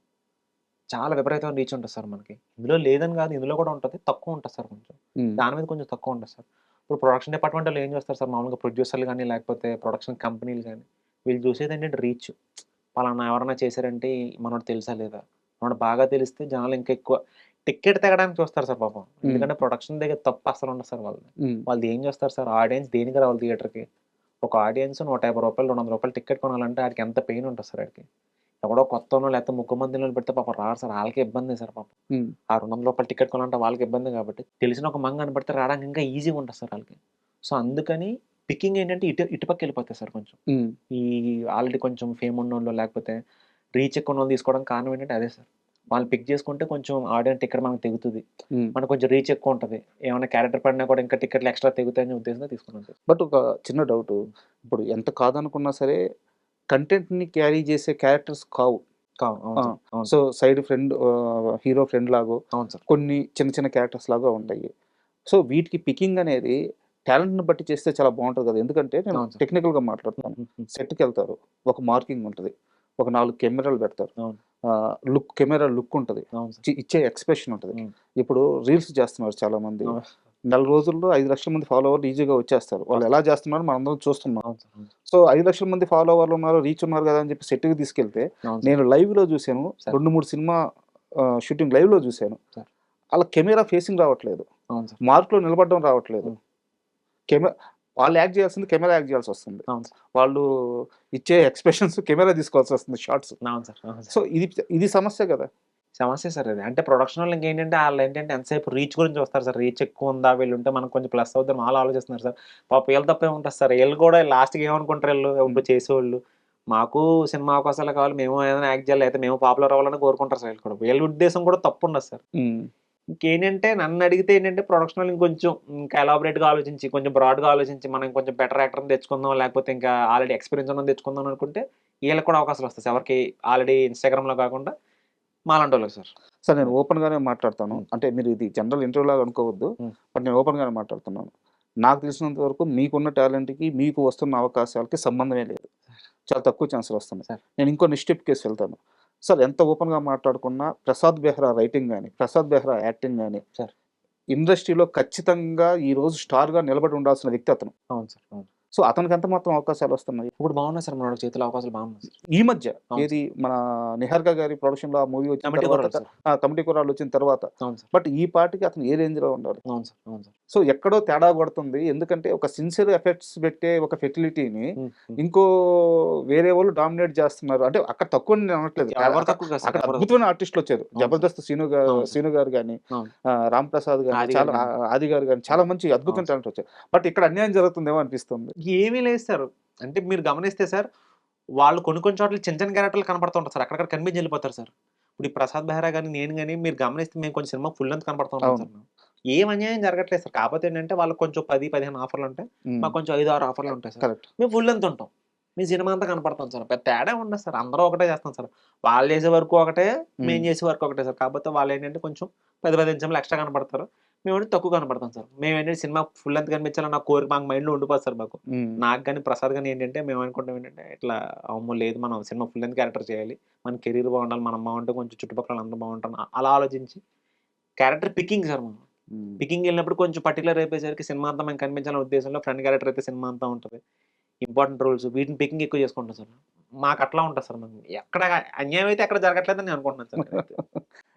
చాలా విపరీతమైన రీచ్ ఉంటుంది సార్. మనకి ఇందులో లేదని కాదు, ఇందులో కూడా ఉంటుంది, తక్కువ ఉంటుంది సార్. కొంచెం దాని మీద కొంచెం తక్కువ ఉంటుంది సార్. ఇప్పుడు ప్రొడక్షన్ డిపార్ట్మెంట్ వాళ్ళు ఏం చేస్తారు సార్, మామూలుగా ప్రొడ్యూసర్లు కానీ లేకపోతే ప్రొడక్షన్ కంపెనీలు కానీ, వీళ్ళు చూసేది ఏంటంటే రీచ్. పలానా ఎవరైనా చేశారంటే మనోడు తెలుసా లేదా, మనోడు బాగా తెలిస్తే జనాలు ఇంకా ఎక్కువ టికెట్ తెగడానికి చూస్తారు సార్ పాపం. ఎందుకంటే ప్రొడక్షన్ దగ్గర తప్పు అసలు ఉండదు సార్. వాళ్ళు ఏం చేస్తారు సార్, ఆడియన్స్ దేనికి రావాలి థియేటర్కి? ఒక ఆడియన్స్ 150 రూపాయలు 200 రూపాయలు టికెట్ కొనాలంటే ఆడికి ఎంత పెయిన్ ఉంటుంది సార్. ఆడికి ఎవడో కొత్తనో లేకపోతే ముగ్గు మందిలో పెడితే పాపం రారు సార్. వాళ్ళకి ఇబ్బంది సార్ పాపం. ఆ 200 రూపాయలు టికెట్ కొనాలంటే వాళ్ళకి ఇబ్బంది. కాబట్టి తెలిసిన ఒక మంగ అని పెడితే రావడానికి ఇంకా ఈజీగా ఉంటుంది సార్ వాళ్ళకి. సో అందుకని పికింగ్ ఏంటంటే ఇటుపక్క వెళ్ళిపోతాయి సార్. కొంచెం ఈ ఆల్రెడీ కొంచెం ఫేమ్ ఉన్న వాళ్ళు లేకపోతే రీచ్ ఎక్కువ వాళ్ళు తీసుకోవడం కారణం ఏంటంటే అదే సార్. వాళ్ళు పిక్ చేసుకుంటే కొంచెం ఆడియన్స్ టికెట్ మనకు తెగుతుంది, మనకు కొంచెం రీచ్ ఎక్కువ ఉంటుంది. ఏమైనా క్యారెక్టర్ పడినా కూడా ఇంకా టికెట్లు ఎక్స్ట్రా తెగుతాయని ఉద్దేశంగా తీసుకున్నాను. బట్ ఒక చిన్న డౌట్, ఇప్పుడు ఎంత కాదనుకున్నా సరే కంటెంట్ని క్యారీ చేసే క్యారెక్టర్స్ కావు. So side friend, hero friend లాగో కొన్ని చిన్న చిన్న క్యారెక్టర్స్ లాగా ఉంటాయి. సో వీటికి పికింగ్ అనేది టాలెంట్ని బట్టి చేస్తే చాలా బాగుంటుంది కదా. ఎందుకంటే నేను టెక్నికల్గా మాట్లాడుతాను. సెట్కి వెళ్తారు, ఒక మార్కింగ్ ఉంటుంది, ఒక 4 కెమెరాలు పెడతారు, కెమెరా లుక్ ఉంటుంది, ఇచ్చే ఎక్స్ప్రెషన్ ఉంటుంది. ఇప్పుడు రీల్స్ చేస్తున్నారు చాలా మంది, 4 రోజుల్లో 5 లక్షల మంది ఫాలోవర్లు ఈజీగా వచ్చేస్తారు. వాళ్ళు ఎలా చేస్తున్నారు మనందరం చూస్తున్నాం. సో 5 లక్షల మంది ఫాలోవర్లు ఉన్నారు, రీచ్ ఉన్నారు కదా అని చెప్పి సెట్కి తీసుకెళ్తే, నేను లైవ్లో చూశాను, 2-3 సినిమా షూటింగ్ లైవ్లో చూశాను. అలా కెమెరా ఫేసింగ్ రావట్లేదు, మార్క్లో నిలబడడం రావట్లేదు. వాళ్ళు యాక్ట్ చేయాల్సింది కెమెరా యాక్ట్ చేయాల్సి వస్తుంది. అవును సార్. వాళ్ళు ఇచ్చే ఎక్స్‌ప్రెషన్స్ కెమెరా తీసుకోవాల్సి వస్తుంది షాట్స్. అవును సార్. అవును సార్. సో ఇది సమస్య కదా! సమస్య సార్ అది. అంటే ప్రొడక్షన్ వాళ్ళకి ఏంటంటే ఆళ్ళేంటంటే ఎంతసేపు రీచ్ గురించి చూస్తారు సార్. రీచ్ ఎక్కువ ఉందా? వీళ్ళుంటే మనకు కొంచెం ప్లస్ అవుద్దని వాళ్ళు ఆలోచిస్తున్నారు సార్. పాపం వీళ్ళ తప్పేముంటది సార్. ఈళ్ళు కూడా లాస్ట్‌కి ఏమనుకుంటారు ఈళ్ళు ఇప్పుడు చేసేవోళ్ళు. మాకు సినిమా అవకాశాలు కావాలి. మేము ఏదైనా యాక్ట్ చేయాలి. లేకపోతే మేము పాపులర్ అవ్వాలని కోరుకుంటారు సార్ వీళ్ళు కూడా. వీళ్ళ ఉద్దేశం కూడా తప్పుండదు సార్. హ్మ్. ఇంకేంటంటే నన్నడిగితే ఏంటంటే ప్రొడక్షన్ వాళ్ళు ఇంకొంచెం ఇంకా ఎలాబొరేట్‌గా ఆలోచించి, కొంచెం బ్రాడ్‌గా ఆలోచించి మనం కొంచెం బెటర్ యాక్టర్‌ని తెచ్చుకుందాం. లేకపోతే ఇంకా ఆల్రెడీ ఎక్స్‌పీరియన్స్ ఉన్నోడిని తెచ్చుకుందాం అనుకుంటే వీళ్ళకి కూడా అవకాశాలు వస్తాయి సార్. ఎవరికి ఆల్రెడీ ఇన్‌స్టాగ్రామ్‌లో కాకుండా మాలాంటోళ్ళకి సార్. సార్ నేను ఓపెన్‌గానే మాట్లాడతాను. హ్మ్. అంటే మీరు ఇది జనరల్ ఇంటర్వ్యూలాగా అనుకోవద్దు. హ్మ్. బట్ నేను ఓపెన్‌గానే మాట్లాడుతున్నాను. నాకు తెలిసినంత వరకు మీకున్న టాలెంట్‌కి, మీకు వస్తున్న అవకాశాలకి సంబంధమే లేదు. చాలా తక్కువ ఛాన్సులు వస్తున్నాయి. సార్. నేను ఇంకో స్టెప్‌కేసి వెళ్తాను. సార్ ఎంత ఓపెన్‌గా మాట్లాడుకున్నా ప్రసాద్ బెహ్రా రైటింగ్ గాని, ప్రసాద్ బెహ్రా యాక్టింగ్ గాని సార్. ఇండస్ట్రీలో ఖచ్చితంగా ఈరోజు స్టార్‌గా నిలబడి ఉండాల్సిన వ్యక్తి అతను. అవును సార్. అవును. సో అతనికి ఎంత మాత్రం అవకాశాలు వస్తున్నాయి? ఇప్పుడు బాగున్నాయి సార్ మనోడి చేతిలో అవకాశాలు బాగున్నాయి సార్. ఈ మధ్య అవును ఏది మన నిహారిక గారి ప్రొడక్షన్‌లో ఆ మూవీ వచ్చిన కమిటీ తర్వాత కుర్రాళ్ళు సార్. కమిటీ కుర్రాళ్ళు వచ్చిన తర్వాత. అవును సార్. బట్ ఈ పార్ట్‌కి అతను ఏ రేంజ్‌లో ఉండాలి? అవును సార్. అవును సార్. సో ఎక్కడో తేడా కొడుతుంది. ఎందుకంటే ఒక సిన్సియర్ ఎఫెక్ట్స్ పెట్టే ఒక ఫెర్టిలిటీని హ్మ్. హ్మ్. ఇంకో వేరే వాళ్ళు డామినేట్ చేస్తున్నారు. అంటే అక్కడ తక్కువని నేను అనట్లేదు. ఎవరు తక్కువ కాదు సార్. అక్కడ ఎవరు అద్భుతమైన ఆర్టిస్టులు వచ్చారు. అవును సార్. జబర్దస్త్ అవును సార్. సీను గారు గాని, అవును. రామ్ ప్రసాద్ గాని, ఆది చాలా గారు గాని. ఆది గారు గాని చాలా మంచి అద్భుతమైన అవును సార్. టాలెంట్ వచ్చారు. బట్ ఇక్కడ అన్యాయం జరుగుతుందేమో అనిపిస్తుంది. ఏమీ లేదు సార్. అంటే మీరు గమనిస్తే సార్, వాళ్ళు కొన్ని కొన్ని చోట్ల చిన్న చిన్న క్యారెక్టర్‌లు కనపడుతూ ఉంటారు సార్. అక్కడక్కడ కనిపించి వెళ్ళిపోతారు సార్. ఇప్పుడు ఈ ప్రసాద్ బెహ్రా గాని, నేను గాని మీరు గమనిస్తే మేము కొంచెం సినిమా ఫుల్ లెంగ్త్ కనపడుతూ ఉంటాం అవును. సార్ మేము. ఏం అన్యాయం జరగట్లేదు సార్. కాకపోతే ఏంటంటే వాళ్ళకి కొంచెం 10, 15 ఆఫర్‌లు ఉంటాయి. హ్మ్. మాకు కొంచెం 5, 6 ఆఫర్‌లు ఉంటాయి సార్. కరెక్ట్. మేము ఫుల్ లెంగ్త్ ఉంటాం. మేము సినిమా అంతా కనపడతాం సార్. పెద్ద తేడా ఉండదు సార్. అందరూ ఒకటే చేస్తాం సార్. వాళ్ళు చేసే వర్క్ ఒకటే, మేము హ్మ్. చేసే వర్క్ ఒకటే సార్. కాకపోతే వాళ్ళేంటంటే కొంచెం 10, 15 నిమిషాలు ఎక్స్‌ట్రా కనపడతారు. మేమేంటంటే తక్కువ కనపడతాం సార్. మేమేంటంటే సినిమా ఫుల్ లెంగ్త్ కనిపించాలన్న కోరిక మాకు మైండ్‌లో ఉండిపోద్ది సార్ మాకు. హ్మ్. నాకు గాని, ప్రసాద్ గాని ఏంటంటే మేమనుకుంటాం ఏంటంటే ఇట్లా అమ్మో! లేదు మనం సినిమా ఫుల్ లెంగ్త్ క్యారెక్టర్ చేయాలి. మన కెరీర్ బాగుండాలి. మనం బాగుంటే కొంచెం చుట్టుపక్కల అందరూ బాగుంటారు. అలా ఆలోచించి క్యారెక్టర్ పికింగ్ సార్ మనం. హ్మ్. పికింగ్ ఎళ్ళినప్పుడు కొంచెం పర్టిక్యులర్ అయిపోయేసరికి సినిమా అంతా మేము కనిపించాలనే ఉద్దేశంలో ఫ్రెండ్ క్యారెక్టర్ అయితే సినిమా అంతా ఉంటది. ఇంపార్టెంట్ రోల్స్ వీటిని పికింగ్ ఎక్కువ చేసుకుంటాం సార్. మాకట్లా ఉంటది సార్. మేము ఎక్కడ అన్యాయం అయితే ఎక్కడ జరగట్లేదని నేను అనుకుంటున్నాను సార్ నేనైతే.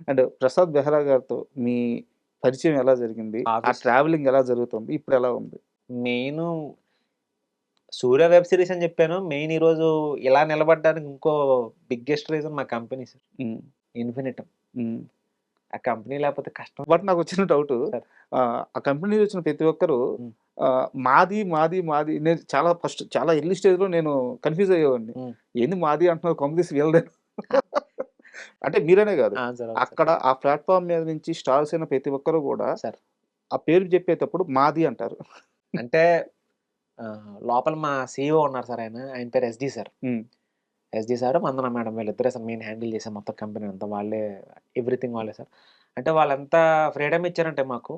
అండ్ ప్రసాద్ బెహ్రా గారితో మీ పరిచయం ఎలా జరిగింది? ఆ ఆఫీస్ ట్రావెలింగ్ ఎలా జరుగుతుంది? ఇప్పుడెలా ఉంది? మెయిను 'సూర్య' వెబ్ సీరీస్ అని చెప్పాను. మెయిన్ ఈరోజు ఇలా నిలబడ్డానికి ఇంకో బిగ్గెస్ట్ రీజన్ మా కంపెనీ సార్. హ్మ్. ఇన్ఫినిటమ్. హ్మ్. ఆ కంపెనీ లేకపోతే కష్టం బట్ నాకొచ్చిన డౌటు సార్. ఆ కంపెనీ నుంచి వచ్చిన ప్రతి ఒక్కరు హ్మ్. మాది నేను చాలా ఎర్లీ స్టేజ్‌లో నేను కన్‌ఫ్యూజ్ అయ్యేవాడిని. హ్మ్. ఏంది మాది అంటున్నారు కొంపదీసి వీళ్ళదేనా? అంటే మీరనే గాదు. ఆ! సార్. అవును సార్. అక్కడ ఆ ప్లాట్‌ఫార్మ్ మీద నుంచి స్టార్స్ అయిన ప్రతి ఒక్కరు గూడా సార్. ఆ పేరు చెప్పేటప్పుడు మాది అంటారు. అంటే లోపల మా సీఈఓ ఉన్నారు సార్ ఆయన. ఆయన పేరు ఎస్‌డి సార్. హ్మ్. ఎస్‌డి సారు, వందన మేడం వీళ్ళిద్దరే సార్ మెయిన్ హ్యాండిల్ చేసే మొత్తం కంపెనీ అంతా. వాళ్ళే ఎవ్రీథింగ్ వాళ్ళే సార్. అంటే వాళ్ళెంత ఫ్రీడమ్ ఇచ్చారంటే మాకు,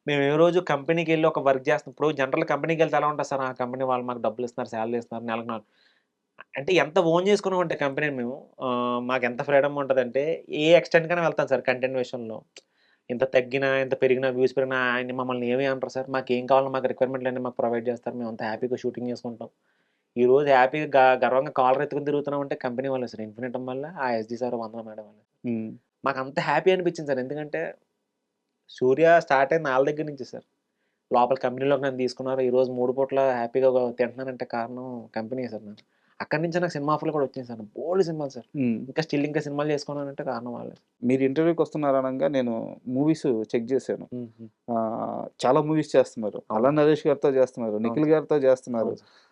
మేము ఏ రోజు కంపెనీకెళ్ళి ఒక వర్క్ చేస్తాం. ఇప్పుడు జనరల్ కంపెనీకెళ్తే ఎలా ఉంటది సార్, ఆ కంపెనీ వాళ్ళు మాకు డబ్బులిస్తున్నారు, సాలరీ ఇస్తున్నారు, నెలకు అంటే ఎంత ఓన్ చేసుకున్నామంటే కంపెనీని మేము మాకెంత ఫ్రీడమ్ ఉంటదంటే, ఏ ఎక్స్‌టెంట్‌కైనా వెళ్తాం సార్ కంటెంట్ విషయంలో. ఇంత తగ్గినా, ఇంత పెరిగినా, వ్యూస్ పెరిగినా ఆయన మమ్మల్ని ఏమి అనరు సార్. మాకేం కావాలో మాకు రిక్వైర్మెంట్‌లన్నీ మాకు ప్రొవైడ్ చేస్తారు. మేమంతా హ్యాపీగా షూటింగ్ చేసుకుంటాం. ఈరోజు హ్యాపీగా గర్వంగా కాలర్ ఎత్తుకొని తిరుగుతున్నామంటే కంపెనీ వాళ్ళే సార్. ఇన్ఫినిటమ్ వల్ల, ఆ ఎస్‌డి సార్, వందన మేడం వల్లే. హ్మ్. మాకంత హ్యాపీ అనిపించింది సార్. ఎందుకంటే, సూర్య స్టార్ట్ అయింది ఆళ్ళ దగ్గర నుంచే సార్. లోపల కంపెనీలోకి నన్ను తీసుకున్నారు. ఈరోజు 3 పూటలా హ్యాపీగా తింటున్నానంటే కారణం కంపెనీయే సార్ నాకు. అక్కడి నుంచే నాకు సినిమా ఆఫర్‌లు కూడా వచ్చాయి సార్. బోలెడు సినిమాలు సార్. హ్మ్. ఇంకా సినిమాలు చేసుకున్నానంటే కారణం వాళ్ళే. మీరు ఇంటర్వ్యూకొస్తున్నారనంగా నేను మూవీస్ చెక్ జేశాను. హుహు. చాలా మూవీస్ చేస్తున్నారు. అవును. 'అల్ల నరేష్' గారితో చేస్తున్నారు. అవును 'నిఖిల్' సార్. గారితో చేస్తున్నారు. అవును సార్.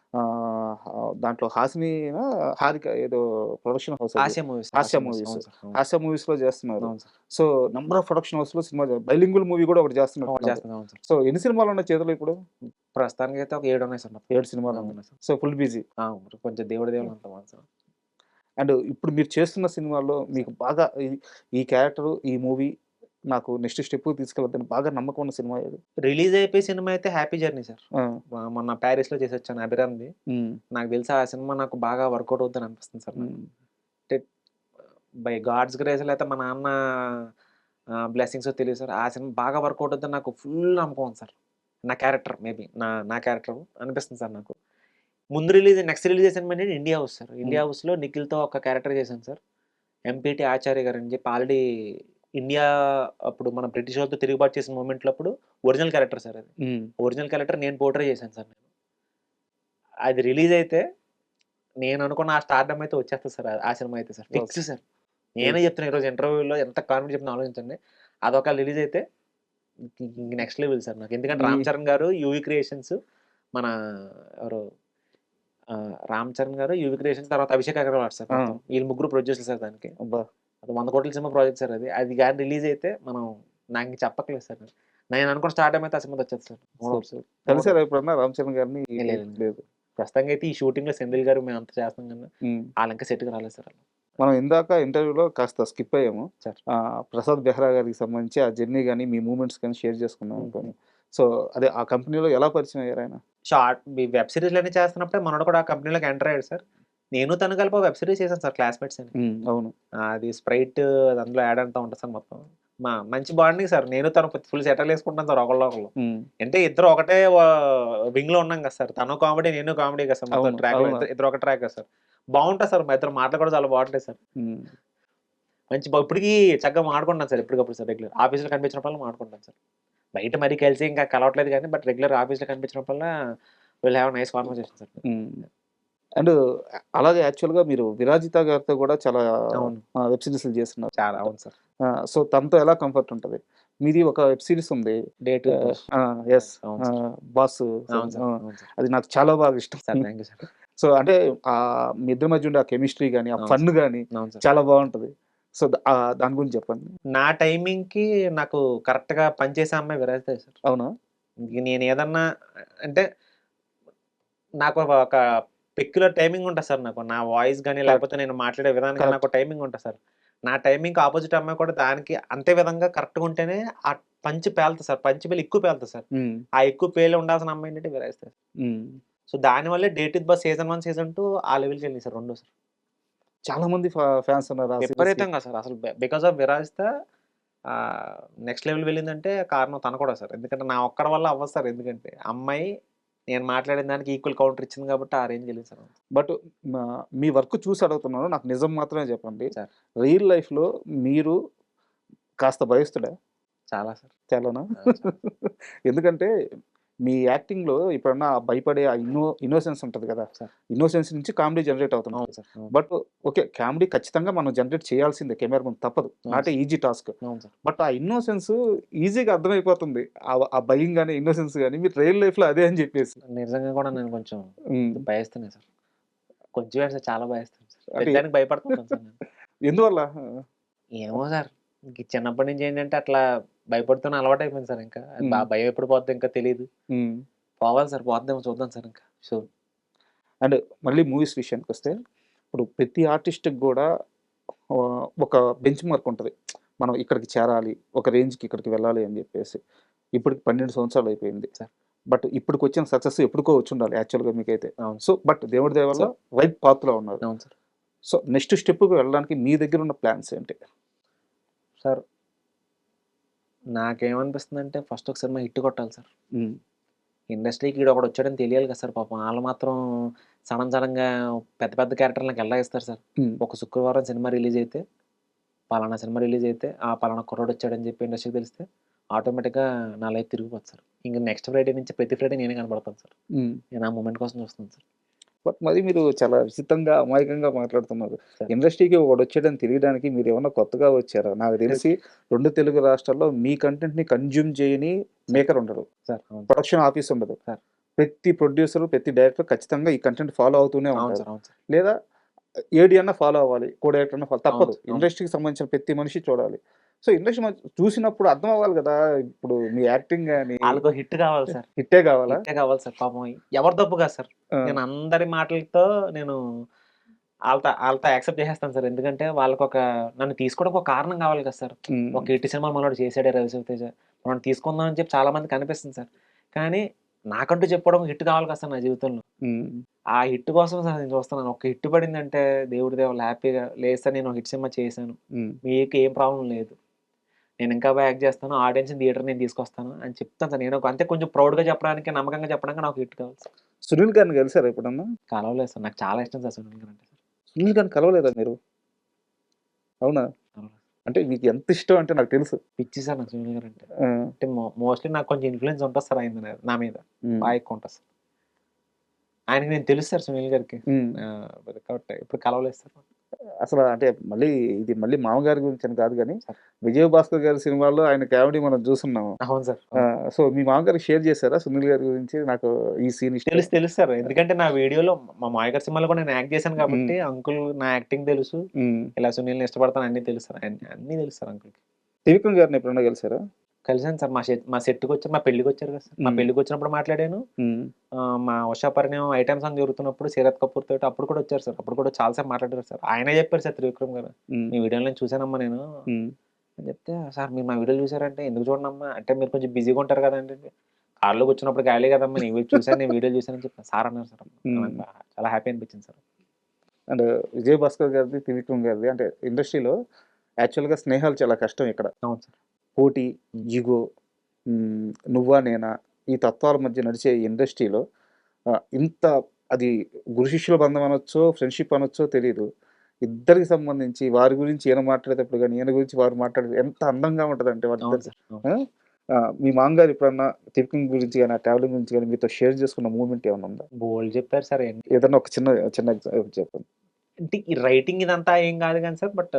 దాంట్లో హాసినినా, హారిక ఏదో ప్రొడక్షన్ హౌస్ అది. 'ఆసియా మూవీస్', 'హాస్య 'ఆసియా మూవీస్' మూవీస్.' అవును సార్. అవును. 'హాస్య మూవీస్‌లో' చేస్తున్నారు. అవును sir. So, number of production హౌస్‌లో సినిమా బైలింగువల్ మూవీ గూడా ఒకటి ఒకటి చేస్తున్నట్టున్నారు. చేస్తున్నా. అవును సార్. సో, ఎన్ని సినిమాలున్నాయి చేతిలో ఇప్పుడు? ప్రస్తుతానికైతే ఒక 7 ఉన్నాయి సార్ మొత్తం. 7 ఆ! సినిమాలున్నాయి. ఉన్నాయి సార్. So, full busy. ఆ! కొంచెం దేవుడి దేవుడు అంత బాగుంది సార్. అండ్ ఇప్పుడు మీరు చేస్తున్న సినిమాల్లో మీకు సార్. బాగా ఈ క్యారెక్టర్, ఈ మూవీ నాకు నెక్స్ట్ స్టెప్‌కి తీసుకెళ్తదని బాగా నమ్మకం ఉన్న సినిమా ఏది? రిలీజ్ అయిపోయే సినిమా అయితే 'హ్యాపీ జర్నీ' సార్. ఆ! మొన్న ప్యారిస్‌లో చేసొచ్చాను అభిరామ్‌ది. హ్మ్. నాకు తెలిసి ఆ సినిమా నాకు బాగా వర్కౌట్ అవుద్దని అనిపిస్తుంది సార్ నాకు. హ్మ్. అంటే బై గాడ్స్ గ్రేస్ లేతే మా నాన్న బ్లెస్సింగ్సో తెలీదు సార్. ఆ సినిమా బాగా వర్కౌట్ అవుద్దని నాకు ఫుల్ నమ్మకం ఉంది సార్. నా క్యారెక్టర్ మేబీ నా క్యారెక్టర్ అనిపిస్తుంది సార్ నాకు. నెక్స్ట్ రిలీజ్ చేసిన సినిమా ఏంటంటే 'ఇండియా హౌస్' సార్. హ్మ్. 'ఇండియా హౌస్‌లో' నిఖిల్‌తో ఒక క్యారెక్టర్ చేశాను సార్. ఎంపీటీ ఆచార్య గారని చెప్పి ఆల్రెడీ ఇండియా అప్పుడు మన బ్రిటిష్ వాళ్ళతో తిరుగుబాటు చేసిన మూమెంట్‌లో అప్పుడు ఒరిజినల్ క్యారెక్టర్ సార్ అది. హ్మ్. ఒరిజినల్ క్యారెక్టర్ నేను పోర్ట్రే చేశాను సార్ నేను. అది రిలీజ్ అయితే నేను అనుకున్న ఆ స్టార్డమ్ అయితే వచ్చేస్తుంది సార్. ఆ సినిమా అయితే సార్ ఫిక్స్ సార్. నేనే చెప్తున్నా ఈరోజు ఇంటర్వ్యూలో ఎంత కాన్ఫిడెంట్ చెప్తున్నా ఆలోచించండి. అదొక రిలీజ్ అయితే నెక్స్ట్ లెవెల్ సార్ నాకు. ఎందుకంటే రామ్ చరణ్ గారు యూవీ క్రియేషన్స్, మన ఎవరు రామ్ చరణ్ గారు యూవీ క్రియేషన్స్, తర్వాత అభిషేక్ అగర్వాల్ సార్. వీళ్ళు ముగ్గురు ప్రొడ్యూసర్లు సార్ దానికి. అది 100 కోట్ల సినిమా ప్రాజెక్ట్ సార్. అది కానీ రిలీజ్ అయితే మనం నాకు ఇంక చెప్పట్లేదు సార్. నేను అనుకున్న స్టార్డమ్ అయితే ఆ సినిమా వచ్చేది సార్. కలిసారా ఎప్పుడన్నా రామ్ చరణ్ గారిని? లేదు. ప్రస్తుతంగా అయితే ఈ షూటింగ్ లో సెంధిల్ గారు మేము అంత చేస్తాం కదా, వాళ్ళు ఇంకా సెట్కి రాలేదు సార్. మనం ఇందాక ఇంటర్వ్యూలో కాస్త స్కిప్ అయ్యాము. సార్ ప్రసాద్ బెహ్రా గారికి సంబంధించి ఆ జర్నీ కానీ మీ మూమెంట్స్ కానీ షేర్ చేసుకున్నాం అనుకోండి. సో అదే ఆ కంపెనీలో ఎలా పరిచయం అయ్యారు ఆయన? షార్ట్ వెబ్ సిరీస్లు అన్ని చేస్తున్నప్పుడే మనోడు కూడా ఆ కంపెనీలోకి ఎంటర్ అయ్యాడు సార్. నేను తను కలిపి వెబ్ సిరీస్ చేశాను సార్, క్లాస్మేట్స్ అని. అవును. అది స్ప్రైట్ అందులో యాడ్ అంటూ ఉంటుంది సార్. మొత్తం మంచి బాండింగ్ సార్. నేను తను ఫుల్ సెటిల్ వేసుకుంటాను సార్ ఒకళ్ళు. అంటే ఇద్దరు ఒకటే వింగ్ లో ఉన్నాం కదా సార్. తను కామెడీ నేను కామెడీ కదా సార్. మొత్తం ట్రాక్ ఇద్దరు ఒక ట్రాక్ కదా సార్. బాగుంటుంది సార్. మా ఇద్దరు మాటలు కూడా చాలా బాగుంటాయి సార్. మంచి ఇప్పటికీ చక్కగా మాట్లాడుకుంటాను సార్. ఎప్పటికప్పుడు సార్ రెగ్యులర్ ఆఫీస్లో కనిపించినప్పుడు మాట్లాడుకుంటాను సార్. బయట మరీ కలిసి ఇంకా కలవట్లేదు కానీ బట్ రెగ్యులర్ ఆఫీస్లో కనిపించినప్పుడు will have nice conversation sir. And అలాగే యాక్చువల్గా మీరు విరాజిత గారితో కూడా చాలా వెబ్ సిరీస్లు చేస్తున్నారు. చాలా. అవును సార్. సో తనతో ఎలా కంఫర్ట్ ఉంటుంది? మీది ఒక వెబ్ సిరీస్ ఉంది డేట్ బాస్. అది నాకు చాలా బాగా ఇష్టం sir. Thank you sir. So అంటే మీ ఇద్దరి మధ్య ఉండే ఆ కెమిస్ట్రీ కానీ ఆ ఫన్ కానీ చాలా బాగుంటుంది. సో దాని గురించి చెప్పండి. నా టైమింగ్ కి నాకు కరెక్ట్ గా పనిచేసే అమ్మాయి విరాజిత సార్. అవునా? నేను ఏదన్నా అంటే నాకు ఒక పెక్యులర్ టైమింగ్ ఉంటుంది సార్. నాకు నా వాయిస్ కానీ లేకపోతే నేను మాట్లాడే విధానం కానీ నాకు టైమింగ్ ఉంటుంది సార్. నా టైమింగ్ ఆపోజిట్ అమ్మాయి కూడా దానికి అంతే విధంగా కరెక్ట్గా ఉంటేనే ఆ పంచి పేలుతుంది సార్. పంచి పేలు ఎక్కువ పేలుతుంది సార్. ఆ ఎక్కువ పేలు ఉండాల్సిన అమ్మాయి ఏంటంటే విరాజిత. సో దానివల్లే date with bus season 1 season 2 ఆ లెవెల్కి వెళ్ళింది సార్. 2 సార్. చాలా మంది ఫ్యాన్స్ ఉన్నారు విపరీతంగా సార్. అసలు because of Virajitha next level వెళ్ళిందంటే కారణం తను కూడా సార్. ఎందుకంటే నా ఒక్కడి వల్ల అవ్వదు సార్. ఎందుకంటే అమ్మాయి నేను మాట్లాడిన దానికి ఈక్వల్ కౌంటర్ ఇచ్చింది కాబట్టి ఆ రేంజ్ వెళ్ళింది సార్. బట్ మీ వర్క్ చూసి అడుగుతున్నాను, నాకు నిజం మాత్రమే చెప్పండి. సార్ రియల్ లైఫ్లో మీరు కాస్త భయస్తుడా? చాలా సార్. చాలానా? ఎందుకంటే మీ యాక్టింగ్లో ఇప్పుడన్నా భయపడే ఆ ఇన్నోసెన్స్ ఉంటుంది కదా సార్. ఇన్నోసెన్స్ నుంచి కామెడీ జనరేట్ అవుతుంది సార్. బట్ ఓకే, కామెడీ ఖచ్చితంగా మనం జనరేట్ చేయాల్సిందే, కెమెరా ముందు తప్పదు, not a easy task. But ఆ ఇన్నోసెన్స్ ఈజీగా అర్థమైపోతుంది. ఆ భయం కానీ ఇన్నోసెన్స్ కానీ మీరు రియల్ లైఫ్లో అదే అని చెప్పేసి. నిజంగా కూడా నేను కొంచెం భయస్తున్నాను సార్. కొంచెం చాలా భయస్తున్నాను సార్. భయపడుతున్నాను సార్. ఎందువల్ల? ఏమో సార్, చిన్నప్పటి నుంచి ఏంటంటే అట్లా భయపడుతున్న అలవాటు అయిపోయింది సార్. ఇంకా భయం ఎప్పుడు పోద్ది ఇంకా తెలియదు. పోవాలి సార్, పోద్దేమో చూద్దాం సార్ ఇంకా. సో అండ్ మళ్ళీ మూవీస్ విషయానికి వస్తే ఇప్పుడు ప్రతి ఆర్టిస్ట్కి కూడా ఒక బెంచ్ మార్క్ ఉంటుంది. మనం ఇక్కడికి చేరాలి, ఒక రేంజ్కి ఇక్కడికి వెళ్ళాలి అని చెప్పేసి. ఇప్పటికి 12 సంవత్సరాలు అయిపోయింది సార్. బట్ ఇప్పటికి వచ్చిన సక్సెస్ ఎప్పటికో వచ్చి ఉండాలి యాక్చువల్గా మీకైతే. సో బట్ దేవుడి దయ వల్ల రైట్ పాత్లో ఉన్నారు. అవును సార్. సో నెక్స్ట్ స్టెప్కి వెళ్ళడానికి మీ దగ్గర ఉన్న ప్లాన్స్ ఏంటి సార్? నాకేమనిపిస్తుంది అంటే ఫస్ట్ ఒక సినిమా హిట్ కొట్టాలి సార్. ఇండస్ట్రీకి ఈడు ఒకడు వచ్చాడని తెలియాలి కదా సార్. పాపం వాళ్ళు మాత్రం సడన్గా పెద్ద పెద్ద క్యారెక్టర్లకు ఎలా ఇస్తారు సార్. ఒక శుక్రవారం సినిమా రిలీజ్ అయితే, పలానా సినిమా రిలీజ్ అయితే ఆ పలానా కుర్రోడు వచ్చాడని చెప్పి ఇండస్ట్రీకి తెలిస్తే ఆటోమేటిక్గా నా లైఫ్ తిరిగిపోతుంది సార్. ఇంకా నెక్స్ట్ ఫ్రైడే నుంచి ప్రతి ఫ్రైడే నేనే కనబడతాను సార్. నేను ఆ మూమెంట్ కోసం చూస్తున్నాను సార్. బట్ మరి మీరు చాలా విచిత్రంగా అమాయకంగా మాట్లాడుతున్నారు. ఇండస్ట్రీకి ఒకటి వచ్చాడని తెలియడానికి మీరు ఏమన్నా కొత్తగా వచ్చారా? నాకు తెలిసి 2 తెలుగు రాష్ట్రాల్లో మీ కంటెంట్ని కన్జ్యూమ్ చేయని మేకర్ ఉండరు సార్, ప్రొడక్షన్ ఆఫీస్ ఉండదు సార్. ప్రతి ప్రొడ్యూసర్, ప్రతి డైరెక్టర్ ఖచ్చితంగా ఈ కంటెంట్ ఫాలో అవుతూనే ఉంటారు. లేదా ఏడి అన్న ఫాలో అవ్వాలి, కో డైరెక్టర్ అన్న ఫాలో తప్పదు. ఇండస్ట్రీకి సంబంధించిన ప్రతి మనిషి చూడాలి. సో ఇండస్ట్రీ చూసినప్పుడు అర్థం అవ్వాలి కదా. ఇప్పుడు మీ యాక్టింగ్ కానీ వాళ్ళకు హిట్ కావాలి సార్. హిట్టే కావాలా? హిట్టే కావాలి సార్. పాపం ఎవరు తప్పు కాదు సార్. నేను అందరి మాటలతో నేను వాళ్ళతో యాక్సెప్ట్ చేసేస్తాను సార్. ఎందుకంటే వాళ్ళకి నన్ను తీసుకోవడానికి ఒక కారణం కావాలి కదా సార్. ఒక 80 సినిమాలు మనోడు చేసాడే రవితేజ, మనం తీసుకుందాం అని చెప్పి చాలా మందికి అనిపిస్తుంది సార్. కానీ నాకంటూ చెప్పడం హిట్ కావాలి కదా సార్ నా జీవితంలో. ఆ హిట్ కోసం సార్ నేను చూస్తున్నాను. ఒక హిట్ పడిందంటే దేవుడి దేవుళ్ళు హ్యాపీగా లేదు సార్. నేను హిట్ సినిమా చేశాను, మీకు ఏం ప్రాబ్లం లేదు, నేను ఇంకా బాగా యాక్ట్ చేస్తాను, ఆడియన్స్ థియేటర్ నేను తీసుకొస్తాను అని చెప్తాను సార్. నేను అంతే కొంచెం ప్రౌడ్గా చెప్పడానికి, నమ్మకంగా చెప్పడానికి నాకు హిట్ కావాలి సార్. సునీల్ గారిని కలిసారా ఎప్పుడన్నా? కలవలేదు సార్. నాకు చాలా ఇష్టం సార్ సునీల్ గారు అంటే. సునీల్ గారిని కలవలేదా మీరు? అవునా? అంటే మీకు ఎంత ఇష్టం అంటే నాకు తెలుసు. పిచ్చి సార్ నాకు సునీల్ గారు అంటే. అంటే మోస్ట్లీ నాకు కొంచెం ఇన్ఫ్లుయెన్స్ ఉంటుంది సార్ ఆయన నా మీద, బాగా ఎక్కువ ఉంటుంది సార్. ఆయనకి నేను తెలుసు సార్ సునీల్ గారికి. కాబట్టి ఇప్పుడు కలవలేదు సార్. అసలు అంటే మళ్ళీ మామగారి గురించి అని కాదు కానీ సార్. విజయభాస్కర్ గారి సినిమాల్లో ఆయన కామెడీ మనం చూస్తున్నాము. అవును సార్. సో మీ మామగారికి షేర్ చేశారా సునీల్ గారి గురించి? నాకు ఈ సీన్ ఇష్టం. తెలుసు సార్. ఎందుకంటే నా వీడియోలో మా మామయ్య గారి సినిమాలో కూడా నేను యాక్ట్ చేశాను కాబట్టి అంకుల్ నా యాక్టింగ్ తెలుసు. ఇలా సునీల్ని ఇష్టపడతాను అన్నీ తెలుసు సార్. అన్నీ తెలుసు సార్ అంకుల్కి. త్రివిక్రమ్ గారిని ఎప్పుడన్నా కలిసారా? కలిసాను సార్. మా సెట్కి వచ్చారు, మా పెళ్లికి వచ్చారు కదా సార్. మా పెళ్లికి వచ్చినప్పుడు మాట్లాడాను. మా ఉషా పరిణయం ఐటమ్ సాంగ్ జరుగుతున్నప్పుడు సీరత్ కపూర్ తోటి అప్పుడు కూడా వచ్చారు సార్. అప్పుడు కూడా చాలాసేపు మాట్లాడారు సార్. ఆయనే చెప్పారు సార్ త్రివిక్రమ్ గారు, మీ వీడియోలో నేను చూసానమ్మా నేను అని చెప్తే, సార్ మీరు మా వీడియోలు చూసారంటే ఎందుకు చూడనమ్మా అంటే మీరు కొంచెం బిజీగా ఉంటారు కదండి, కార్లోకి వచ్చినప్పుడు ఖాళీ కదమ్మా, నేను చూసాను, నేను వీడియోలు చూసానని చెప్పాను సార్ అన్నారు సార్. చాలా హ్యాపీ అనిపించింది సార్. అండ్ విజయభాస్కర్ గారిది త్రివిక్రమ్ గారిది అంటే ఇండస్ట్రీలో యాక్చువల్గా స్నేహాలు చాలా కష్టం ఇక్కడ. అవును సార్. పోటీ, ఈగో, నువ్వా నేనా ఈ తత్వాల మధ్య నడిచే ఇండస్ట్రీలో ఇంత అది గురు శిష్యుల బంధం అనొచ్చో ఫ్రెండ్షిప్ అనొచ్చో తెలియదు. ఇద్దరికి సంబంధించి వారి గురించి ఈయన మాట్లాడేటప్పుడు కానీ ఈయన గురించి వారు మాట్లాడేది ఎంత అందంగా ఉంటుంది అంటే వాటి మీ మామగారు ఎప్పుడన్నా త్రివిక్రమ్ గురించి కానీ ట్రావెలింగ్ గురించి కానీ మీతో షేర్ చేసుకున్న మూమెంట్ ఏమైనా ఉందా? బోల్డ్ చెప్పారు సార్. ఏదన్నా ఒక చిన్న ఎగ్జాంపుల్ చెప్పండి. అంటే ఈ రైటింగ్ ఇదంతా ఏం కాదు కానీ సార్, బట్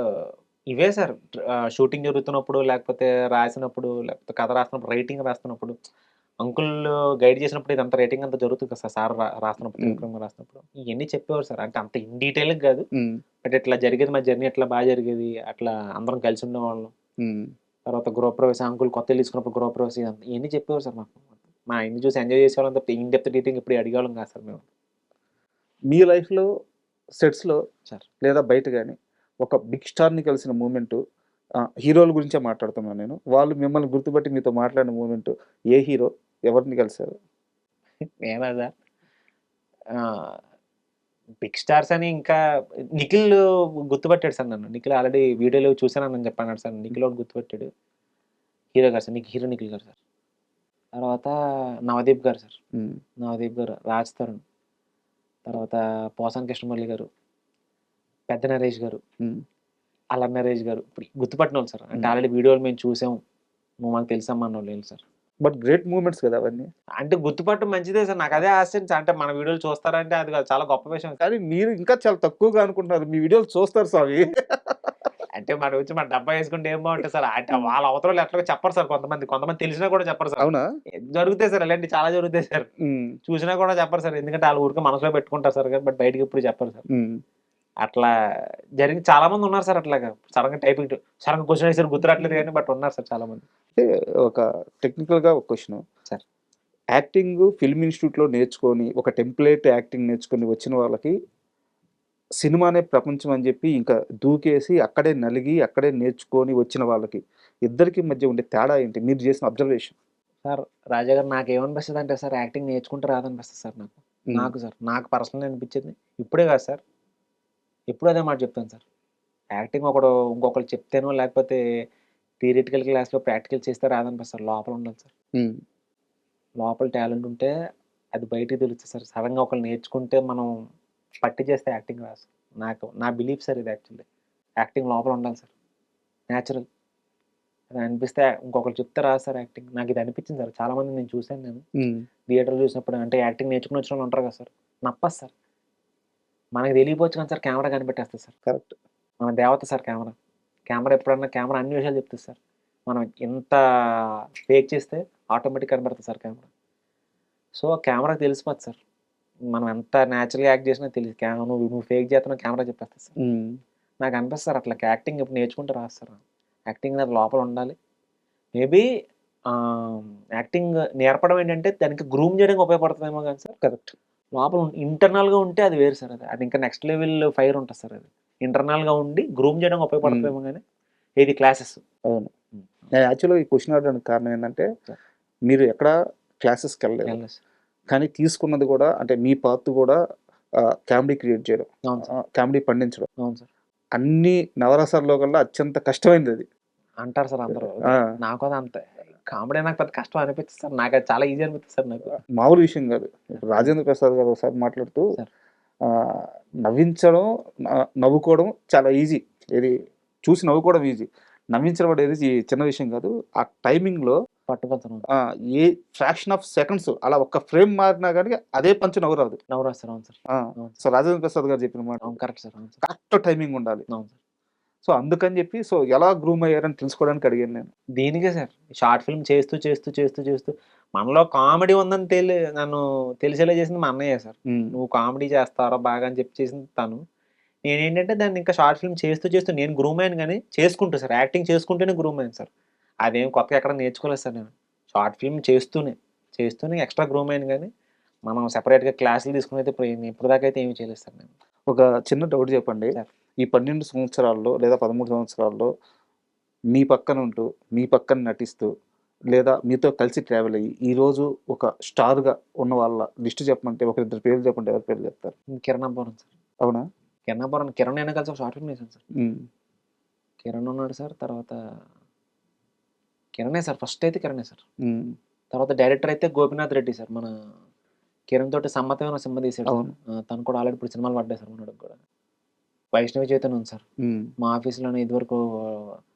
ఇవే సార్ షూటింగ్ జరుగుతున్నప్పుడు లేకపోతే రాసినప్పుడు లేకపోతే కథ రాసినప్పుడు రైటింగ్ రాస్తున్నప్పుడు అంకుల్ గైడ్ చేసినప్పుడు ఇదంతా రైటింగ్ అంతా జరుగుతుంది కదా సార్ రాస్తున్నప్పుడు త్రివిక్రమ్ రాసినప్పుడు ఇవన్నీ చెప్పేవారు సార్. అంటే అంత ఇన్ డీటెయిల్ కాదు, బట్ ఇట్లా జరిగేది మా జర్నీ ఎట్లా బాగా జరిగేది, అట్లా అందరం కలిసి ఉండేవాళ్ళం. తర్వాత గృహప్రవేశం అంకుల్ కొత్త తీసుకున్నప్పుడు గృహప్రవేశం ఇవన్నీ చెప్పేవారు సార్ మాకు. మా ఇన్ని చూసి ఎంజాయ్ చేసేవాళ్ళం తప్ప ఇన్ డెప్త్ డీటెయిలింగ్ ఇప్పుడు అడిగేవాళ్ళం కాదు సార్ మేము. మీ లైఫ్లో సెట్స్లో సార్ లేదా బయట కానీ ఒక బిగ్ స్టార్ని కలిసిన మూమెంట్, హీరోల గురించే మాట్లాడుతున్నాను నేను, వాళ్ళు మిమ్మల్ని గుర్తుపట్టి మీతో మాట్లాడిన మూమెంట్ ఏ హీరో ఎవరిని కలిసారు? నేనా సార్ బిగ్ స్టార్స్ అని ఇంకా నిఖిల్ గుర్తుపట్టాడు సార్ నన్ను. నిఖిల్ ఆల్రెడీ వీడియోలో చూసానని చెప్పన్నాడు సార్. నిఖిల్ ఒకటి గుర్తుపట్టాడు, హీరో గారు సార్. హీరో నిఖిల్ గారు సార్. తర్వాత నవదీప్ గారు సార్. నవదీప్ గారు, రాజ్ తరుణ్, తర్వాత పోసాన్ కృష్ణమురళి గారు, పెద్ద నరేష్ గారు, అల్లరి నరేష్ గారు. ఇప్పుడు గుర్తుపట్టిన వాళ్ళు సార్. అంటే ఆల్రెడీ వీడియోలు మేము చూసాం, నువ్వు మాకు తెలుసమ్మా అన్న వాళ్ళు సార్. బట్ గ్రేట్ మూమెంట్స్ కదా అవన్నీ. అంటే గుర్తుపట్టడం మంచిదే సార్. నాకు అదే ఆశ్చర్యం. అంటే మన వీడియోలు చూస్తారంటే అది చాలా గొప్ప విషయం. కానీ మీరు ఇంకా చాలా తక్కువగా అనుకుంటున్నారు, మీ వీడియోలు చూస్తారు స్వామి. అంటే మన వచ్చి మన డబ్బా వేసుకుంటే ఏం బాగుంటుంది సార్. అంటే వాళ్ళ అవతల ఎట్లా చెప్పరు సార్. కొంతమంది తెలిసినా కూడా చెప్పరు సార్. అవునా? జరుగుతాయి సార్ అలాంటి, చాలా జరుగుతాయి సార్. చూసినా కూడా చెప్పరు సార్, ఎందుకంటే వాళ్ళ ఊరికి మనసులో పెట్టుకుంటారు సార్, బట్ బయటకి ఎప్పుడు చెప్పరు సార్. అట్లా జరిగి చాలా మంది ఉన్నారు సార్. అట్లాగా సడన్ గా టైపింగ్ సడన్ క్వశ్చన్ వేసారు గుర్తురాట్లేదు కానీ, బట్ ఉన్నారు సార్ చాలా మంది. అంటే ఒక టెక్నికల్ గా ఒక question sir, acting film institute లో నేర్చుకొని ఒక టెంప్లేట్ యాక్టింగ్ నేర్చుకొని వచ్చిన వాళ్ళకి సినిమానే ప్రపంచం అని చెప్పి ఇంకా దూకేసి అక్కడే నలిగి అక్కడే నేర్చుకొని వచ్చిన వాళ్ళకి ఇద్దరికి మధ్య ఉండే తేడా ఏంటి మీరు చేసిన అబ్జర్వేషన్? సార్ రాజా గారు నాకు ఏమనిపిస్తుంది అంటే సార్, యాక్టింగ్ నేర్చుకుంటే రాదనిపిస్తుంది సార్ నాకు సార్. నాకు పర్సనల్ అనిపించింది ఇప్పుడే కాదు సార్, ఎప్పుడు అదే మాట చెప్తాను సార్. యాక్టింగ్ ఇంకొకరు చెప్తేనో లేకపోతే థియరిటికల్ క్లాస్లో ప్రాక్టికల్ చేస్తే రాదనిపిస్తారు. లోపల ఉండాలి సార్. లోపల టాలెంట్ ఉంటే అది బయటికి తెలుస్తుంది సార్. సడన్గా ఒకరు నేర్చుకుంటే మనం పట్టి చేస్తే యాక్టింగ్ రాదు సార్. నా బిలీఫ్ సార్ ఇది. యాక్చువల్లీ యాక్టింగ్ లోపల ఉండాలి సార్, న్యాచురల్. అది అనిపిస్తే ఇంకొకరు చెప్తే రాదు సార్ యాక్టింగ్. నాకు ఇది అనిపించింది సార్. చాలా మంది నేను చూశాను, నేను థియేటర్లో చూసినప్పుడు. అంటే యాక్టింగ్ నేర్చుకుని వచ్చిన వాళ్ళు ఉంటారు కదా సార్, నప్పదు సార్. మనకి తెలియపోవచ్చు కానీ సార్ కెమెరా కనిపెట్టేస్తుంది సార్. కరెక్ట్. మన దేవత సార్ కెమెరా ఎప్పుడన్నా కెమెరా అన్ని విషయాలు చెప్తుంది సార్. మనం ఎంత ఫేక్ చేస్తే ఆటోమేటిక్ కనబడుతుంది సార్ కెమెరా. సో కెమెరాకి తెలిసిపోతుంది సార్, మనం ఎంత న్యాచురల్గా యాక్ట్ చేసినా తెలియదు. నువ్వు ఫేక్ చేస్తున్నావు కెమెరా చెప్పేస్తుంది సార్. నాకు అనిపిస్తుంది సార్ అట్లా యాక్టింగ్ ఎప్పుడు నేర్చుకుంటే రాదు సార్. యాక్టింగ్ నాకు లోపల ఉండాలి. మేబీ యాక్టింగ్ నేర్పడం ఏంటంటే దానికి గ్రూమ్ చేయడానికి ఉపయోగపడుతుందేమో కానీ సార్. కరెక్ట్. లోపల ఇంటర్నల్గా ఉంటే అది వేరు సార్. అది ఇంకా నెక్స్ట్ లెవెల్ ఫైర్ ఉంటుంది సార్. అది ఇంటర్నల్గా ఉండి గ్రూమ్ చేయడానికి ఉపయోగపడుతుందేమో కానీ ఇది క్లాసెస్. అవును. నేను యాక్చువల్గా ఈ క్వశ్చన్ అడగడానికి కారణం ఏంటంటే మీరు ఎక్కడ క్లాసెస్కి వెళ్ళలేదు, కానీ తీసుకున్నది కూడా అంటే మీ పార్ట్ కూడా కామెడీ క్రియేట్ చేయడం, కామెడీ పండించడం. అవును సార్. అన్ని నవరసాల్లో కల్లా అత్యంత కష్టమైనది అది అంటారు సార్ అందరూ. నాకు అది అంతే. కామెడీ నాకు పెద్ద కష్టం అనిపిస్తుంది సార్. నాకు అది చాలా ఈజీ అనిపిస్తుంది సార్. నాకు మామూలు విషయం కాదు. ఇప్పుడు రాజేంద్ర ప్రసాద్ గారు ఒకసారి మాట్లాడుతూ నవ్వించడం నవ్వుకోవడం చాలా ఈజీ, ఇది చూసి నవ్వుకోవడం ఈజీ, నవ్వించడం అనేది చిన్న విషయం కాదు. ఆ టైమింగ్లో పట్టుకోవచ్చు. ఆ! ఏ ఫ్రాక్షన్ ఆఫ్ సెకండ్స్ అలా ఒక్క ఫ్రేమ్ మారినా గాని అదే పంచ్ నవ్వురాదు. నవరాజ్ సార్. అవును సార్. ఆ! అవును సో, సార్. రాజేంద్ర ప్రసాద్ గారు చెప్పిన మాట. అవును. Correct sir. అవును సార్. కరెక్ట్ టైమింగ్ ఉండాలి. అవును సార్. సో, అందుకని చెప్పి ఎలా గ్రూమ్ అయ్యారని తెలుసుకోవడానికి అడిగాను నేను. దీనికే సార్. షార్ట్ ఫిల్మ్ చేస్తూ మనలో కామెడీ ఉందని నన్ను తెలిసేలా చేసింది మా అన్నయ్యే సార్. హ్మ్. నువ్వు కామెడీ చేస్తావురా బాగా అని చెప్పి చేసింది తను. నేనేంటంటే దాన్ని ఇంకా షార్ట్ ఫిల్మ్ చేస్తూ నేను గ్రూమ్ అయ్యాను గానీ చేసుకుంటూ సార్. యాక్టింగ్ చేసుకుంటూనే గ్రూమ్ అయ్యాను సార్. అదేం కొత్తగా ఎక్కడ నేర్చుకోలేదు సార్ నేను. షార్ట్ ఫిల్మ్ చేస్తూనే ఎక్స్‌ట్రా గ్రూమ్ అయ్యాను గానీ, మనం సెపరేట్‌గా క్లాసులు తీసుకొనైతే ఇప్పటిదాకా అయితే ఏమి చేయలేదు సార్ నేను. ఒక చిన్న డౌట్ చెప్పండి. సార్. ఈ 12 సంవత్సరాల్లో లేదా 13 సంవత్సరాల్లో మీ పక్కన ఉంటూ, మీ పక్కన నటిస్తూ, లేదా మీతో కలిసి ట్రావెల్ అయ్యి, ఈరోజు ఒక స్టార్‌గా ఉన్న వాళ్ళ లిస్ట్ చెప్పమంటే ఒకరిద్దరు పేర్లు చెప్పండి. ఎవరి పేర్లు చెప్తారు? కిరణ్ అబ్బవరం సార్. అవునా? కిరణ్ నేను కలిసి ఒక షార్ట్ ఫిల్మ్ చేశాను సార్. హ్మ్. కిరణ్ ఉన్నాడు సార్. తర్వాత కిరణే సార్. ఫస్ట్ అయితే కిరణే సార్. హ్మ్. తర్వాత డైరెక్టర్ అయితే గోపీనాథ్ రెడ్డి సార్. మన కిరణ్ తోటి సమ్మతమైన సినిమా తీసాడు సార్. అవును. తను కూడా ఆల్రెడీ ఇప్పుడు సినిమాలు పడ్డాయి సార్ మనోడికి కూడా. వైష్ణవి చైతన్య ఉంది సార్. హ్మ్. మా ఆఫీస్‌లోనే ఇదివరకు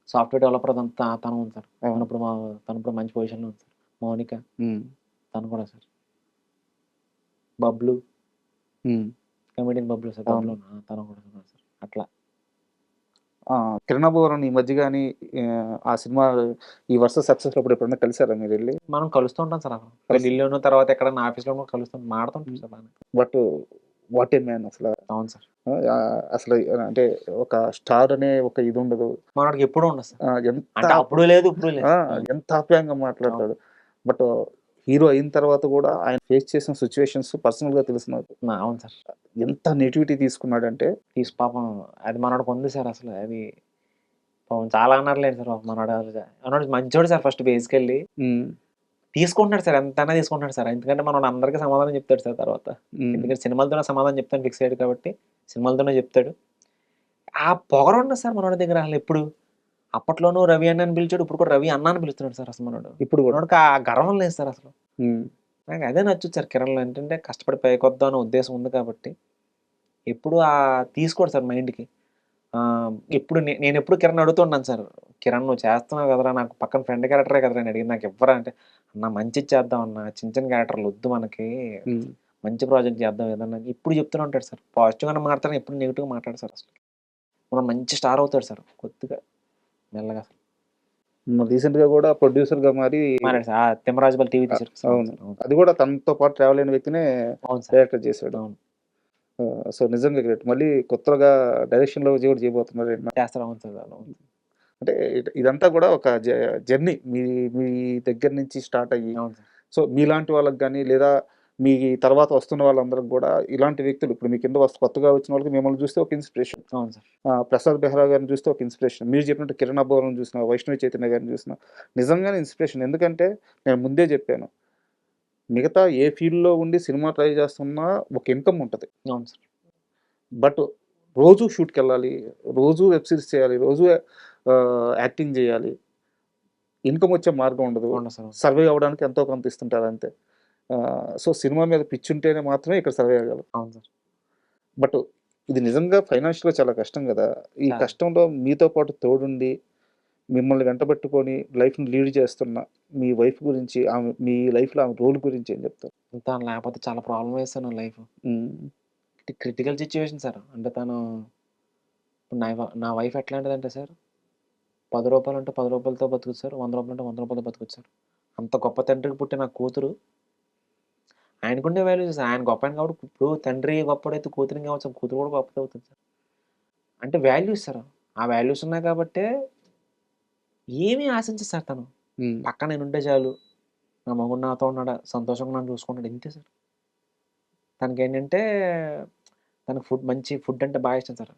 సాఫ్ట్‌వేర్ డెవలపర్ అదంతా తను ఉంది సార్. అవును. తను ఇప్పుడు మంచి పొజిషన్‌లో ఉంది సార్. మౌనిక హ్మ్. తను కూడా సార్. బబ్లు హ్మ్. Comedian Bablu sir. అవును. తను కూడా ఉన్నాడు సార్. అట్లా. ఆ! 'కిరణ్ అబ్బవరం' ఈ మధ్య గాని ఆ సినిమా ఈ వరుస సక్సెస్‌లో అప్పుడు ఎప్పుడైనా కలిసారా మీరెళ్లి? మనం కలుస్తూ ఉంటాం సార్ అక్కడ. కలుస్తూ పెళ్ళిల్లోను తర్వాత ఎక్కడన్నా ఆఫీస్‌లో కూడా కలుస్తాం. మాడుతుంటాం సార్ బానే. బట్ వాట్ ఏ మ్యాన్ అసల. అవును సార్. అసలు అంటే ఒక స్టార్ అనే ఒక ఇది ఉండదు. మనోడికి ఎప్పుడూ ఉండదు సార్. ఎంత అంటే అప్పుడు లేదు, ఇప్పుడు లేదు ఆ! సార్. ఎంత ఆప్యాయంగా అవును. మాట్లాడతాడు. బట్ హీరో అయిన తర్వాత కూడా ఆయన ఫేస్ చేసిన సిట్యుయేషన్స్ పర్సనల్‌గా తెలుసు నాకు. అవును సార్. ఎంత నెగటివిటీ తీసుకున్నాడంటే పాపం అది మనోడికి ఉంది సార్ అసలు. అది పాపం చాలా అన్నారులేండి సార్ పాపం మనోడు మంచోడు సార్ ఫస్ట్ బేసికల్లీ. హ్మ్. తీసుకుంటున్నాడు సార్. ఎంతైనా తీసుకుంటున్నాడు సార్. ఎందుకంటే మనోడు అందరికి సమాధానం చెప్తాడు సార్ తర్వాత. హ్మ్. ఎందుకంటే సినిమాలతోనే సమాధానం చెప్తాను ఫిక్స్ అయ్యాడు కాబట్టి సినిమాలతోనే చెప్తాడు. ఆ పొగరుండదు సార్ మనోడి దగ్గర అసలెప్పుడు. అప్పట్లోనూ రవి అన్న అని పిలిచాడు. ఇప్పుడు కూడా రవి అన్న అని పిలుస్తున్నాడు సార్ అసలు మనోడు. ఇప్పుడు కూడా. మనోడికి ఆ గర్వం లేదు సార్ అసలు. హ్మ్. నాకు అదే నచ్చుద్ది సార్ కిరణ్‌లో. ఏంటంటే కష్టపడి పైకొద్దాం అనే ఉద్దేశం ఉంది కాబట్టి ఎప్పుడు తీసుకోడు సార్ మైండ్‌కి. ఎప్పుడు నేనెప్పుడు కిరణ్ అడుగుతూ ఉంటాను సార్. కిరణ్ నువ్వు చేస్తున్నావు కదరా! నాకు పక్కన ఫ్రెండ్ క్యారెక్టరే కదరా! అని అడిగింది. నాకు ఇవ్వరా అంటే, అన్న మంచిది చేద్దాం అన్న. చిన్న చిన్న క్యారెక్టర్‌లు వద్దు మనకి. హ్మ్. మంచి ప్రాజెక్ట్ చేద్దాం ఏదన్నా అని ఎప్పుడు చెప్తూనే ఉంటాడు సార్. పాజిటివ్‌గానే మాట్లాడతాను. ఎప్పుడు నెగెటివ్‌గా మాట్లాడడు సార్ అసలు. మనం మంచి స్టార్ అవుతాడు సార్ కొద్దిగా మెల్లగా. రీసెంట్‌గా కూడా ప్రొడ్యూసర్‌గా మారి మారాడు సార్. 'తిమ్మరాజుపల్లి' టీవీ తీశారు సార్. అవును అవును. సార్. అవును. అది కూడా తనతో పాటు ట్రావెల్ అయిన వ్యక్తినే అవును సార్. డైరెక్టర్ చేసాడు. అవును. సో, నిజంగా గ్రేట్. మళ్ళీ కొత్తగా డైరెక్షన్‌లో కూడా చేయబోతున్నారేంటి? చేస్తారు. అవును సార్. అవును. అంటే ఇదంతా కూడా ఒక జర్నీ. మీ మీ దగ్గర నుంచి స్టార్ట్ అయ్యి, అవును సార్. సో, మీలాంటి వాళ్ళకి గాని, లేదా మీ తర్వాత వస్తున్న వాళ్ళందరికి గూడా ఇలాంటి వ్యక్తులు ఇప్పుడు మీ కింద కొత్తగా వచ్చిన వాళ్ళకి మిమ్మల్ని చూస్తే ఒక ఇన్‌స్పిరేషన్. అవును సార్. ప్రసాద్ బెహ్రా గారిని చూస్తే ఒక ఇన్‌స్పిరేషన్. మీరు చెప్పినట్టు కిరణ్ అబ్బవరం చూసినా, వైష్ణవి చైతన్య గారిని చూసినా నిజంగానే ఇన్‌స్పిరేషన్. ఎందుకంటే నేను ముందే చెప్పాను. మిగతా ఏ ఫీల్డ్‌లో ఉండి సినిమా ట్రై చేస్తున్నా ఒక ఇన్‌కమ్ ఉంటది. అవును సార్. బట్ రోజు షూట్‌కెళ్ళాలి, రోజు వెబ్ సీరీస్ చేయాలి, రోజు యాక్టింగ్ చేయాలి. ఇన్‌కమ్ వచ్చే మార్గం ఉండదు. ఉండదు సార్. సర్వైవ్ అవ్వడానికి ఎంతో కొంత ఇస్తుంటారు అంతే. సో, సినిమా మీద పిచ్చుంటేనే మాత్రమే ఇక్కడ సర్వైవ్ అవ్వగలం. అవును సార్. బట్ ఇది నిజంగా ఫైనాన్షియల్‌గా చాలా కష్టం గదా! ఈ చాలా. కష్టంలో మీతో పాటు తోడుండి, మిమ్మల్ని వెంటబెట్టుకొని లైఫ్‌ని లీడ్ చేస్తున్న మీ వైఫ్ గురించి, మీ లైఫ్‌లో ఆమె రోల్ గురించి ఏం చెప్తారు? తను లేకపోతే చాలా ప్రాబ్లమ్ అయ్యేది సార్ నా లైఫ్. హ్మ్. Critical situation sir. అంటే తను ఇప్పుడు నా వైఫ్ ఎట్లాంటిదంటే సార్, రూ. 10 అంటే రూ. 10తో బతుకుద్ది సార్. రూ. 100 అంటే రూ. 100తో బతుకుద్ది సార్. అంత గొప్ప తండ్రికి పుట్టిన కూతురు ఆయనకుండే వాల్యూస్ ఆయన గొప్పాయన కాబట్టి ఇప్పుడు తండ్రి గొప్పోడైతే కూతురు కావచ్చు, కూతురు కూడా గొప్పది అవుతుంది సార్. అంటే వాల్యూస్ సార్. ఆ వాల్యూస్ ఉన్నాయి కాబట్టే ఏమీ ఆశించదు సార్ తను. హ్మ్. పక్కన నేనుంటే చాలు. నా మొగుడు నాతో ఉన్నాడా, సంతోషంగా నన్ను చూసుకుంటాడు ఇంతే సార్. తనకేంటంటే తనకు మంచి ఫుడ్ అంటే బాగా ఇష్టం సార్.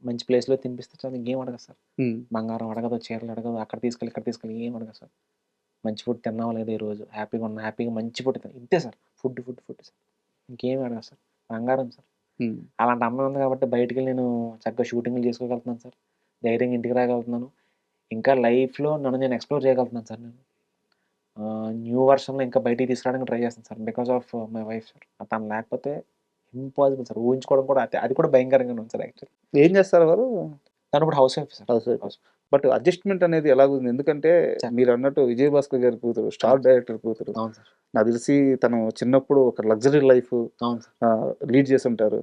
మంచి ప్లేస్‌లో తినిపిస్తే చాలు ఇంకేం అడగదు సార్. హ్మ్. బంగారం అడగదు, చీరలు అడగదు, అక్కడ తీసుకెళ్ళి, ఇక్కడ తీసుకెళ్ళి ఏం అడగదు సార్. మంచి ఫుడ్ తిన్నావా లేదా ఈరోజు? హ్యాపీగా ఉన్నా, హ్యాపీగా మంచి ఫుడ్ ఇంతే సార్. Food sir. ఇంకేమి అడగదు సార్. బంగారం సార్. హ్మ్. అలాంటి అమ్మాయి ఉంది కాబట్టి బయటికెళ్ళి నేను చక్కగా షూటింగ్‌లు చేసుకోగలుగుతున్నాను సార్. ధైర్యంగా ఇంటికి రాగలుగుతున్నాను. ఇంకా లైఫ్‌లో నన్ను నేను ఎక్స్‌ప్లోర్ చేయగలుగుతున్నాను సార్ నేను. న్యూ వెర్షన్‌లో ఇంకా బయటికి తీసుకురావడానికి ట్రై చేస్తాను sir. Because of my wife sir. తను లేకపోతే ఇంపాసిబుల్ సార్. ఊహించుకోవడం కూడా అది కూడా భయంకరంగానే ఉంది సార్ యాక్చువల్లీ. ఏం చేస్తారు వారు? తను ఇప్పుడు house wife sir. House wife. House but adjustment అనేది ఎలాగుంది? ఎందుకంటే సార్. మీరు అన్నట్టు విజయ్ భాస్కర్ గారి కూతురు, స్టార్ డైరెక్టర్ కూతురు. అవును సార్. నాకు తెలిసి తను చిన్నప్పుడు ఒక లగ్జరీ లైఫ్ అవును సార్. లీడ్ చేసి ఉంటారు.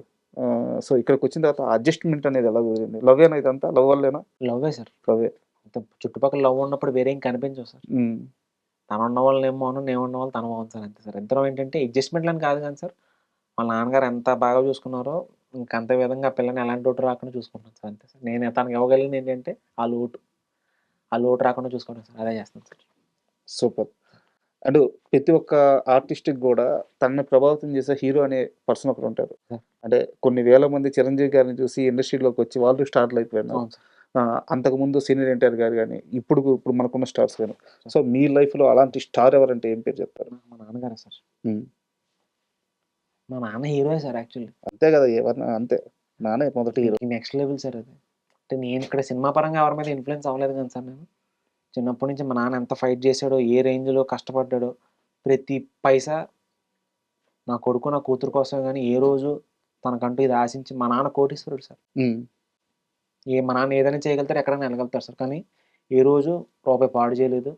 సో ఇక్కడికి వచ్చిన తర్వాత అడ్జస్ట్మెంట్ అనేది ఎలా కుదిరింది? లవ్వేనా ఇదంతా? లవ్ వల్లేనా? లవ్వే సార్. లవ్వే. చుట్టుపక్కల లవ్ ఉన్నప్పుడు వేరే ఏం కనిపించవు సార్. తను ఉన్న వాళ్ళు నేను మౌనం, నేను ఉన్న వాళ్ళు తన మౌనం సార్, అంతే సార్. ఇద్దరం ఏంటంటే అడ్జస్ట్మెంట్లని కాదు కానీ సార్, వాళ్ళ నాన్నగారు ఎంత బాగా చూసుకున్నారో ఇంకంత విధంగా ఆ పిల్లని ఎలాంటి లోటు రాకుండా చూసుకుంటాను సార్, అంతే సార్. నేను తనకి ఇవ్వగలిగింది ఏంటంటే ఆ లోటు రాకుండా చూసుకోవడం సార్, అదే చేస్తాను సార్. సూపర్. అండ్ ప్రతి ఒక్క ఆర్టిస్ట్‌కి గూడా తనని ప్రభావితం చేసే హీరో అనే పర్సన్ ఒకరుంటారు. అంటే కొన్ని వేల మంది చిరంజీవి గారిని చూసి ఇండస్ట్రీలోకొచ్చి వాళ్ళు స్టార్‌లు అయిపోయినారు. అవును సార్. అంతకుముందు సీనియర్ ఎన్టీఆర్ గారు గాని, ఇప్పుడు మనకున్న స్టార్స్ గాని. సో మీ లైఫ్‌లో అలాంటి స్టార్ ఎవరంటే ఏం పేరు చెప్తారు? మా నాన్నగారే సార్. హ్మ్. మా నాన్న హీరోయే సార్ యాక్చువల్లీ. అంతే గదా! ఎవరిన అంతే. నానే మొదటి హీరో. నెక్స్ట్ లెవెల్ సార్ అది. అంటే నేను ఇక్కడ సినిమా పరంగా ఎవరి మీద ఇన్‌ఫ్లూయెన్స్ అవ్వలేదు గానీ సార్ నేను. చిన్నప్పటి నుంచి మా నాన్న ఎంత ఫైట్ చేసాడో, ఏ రేంజ్‌లో కష్టపడ్డాడో, ప్రతి పైసా నా కొడుకు, నా కూతురు కోసం గాని ఏ రోజు తనకంటూ ఇది ఆశించి, మా నాన్న కోటీశ్వరుడు సార్. హ్మ్. మా నాన్న ఏదైనా చేయగలుగుతారు, ఎక్కడైనా వెళ్ళగలుగుతారు సార్. కానీ ఏ రోజు రూపాయి పాడు చేయలేదు.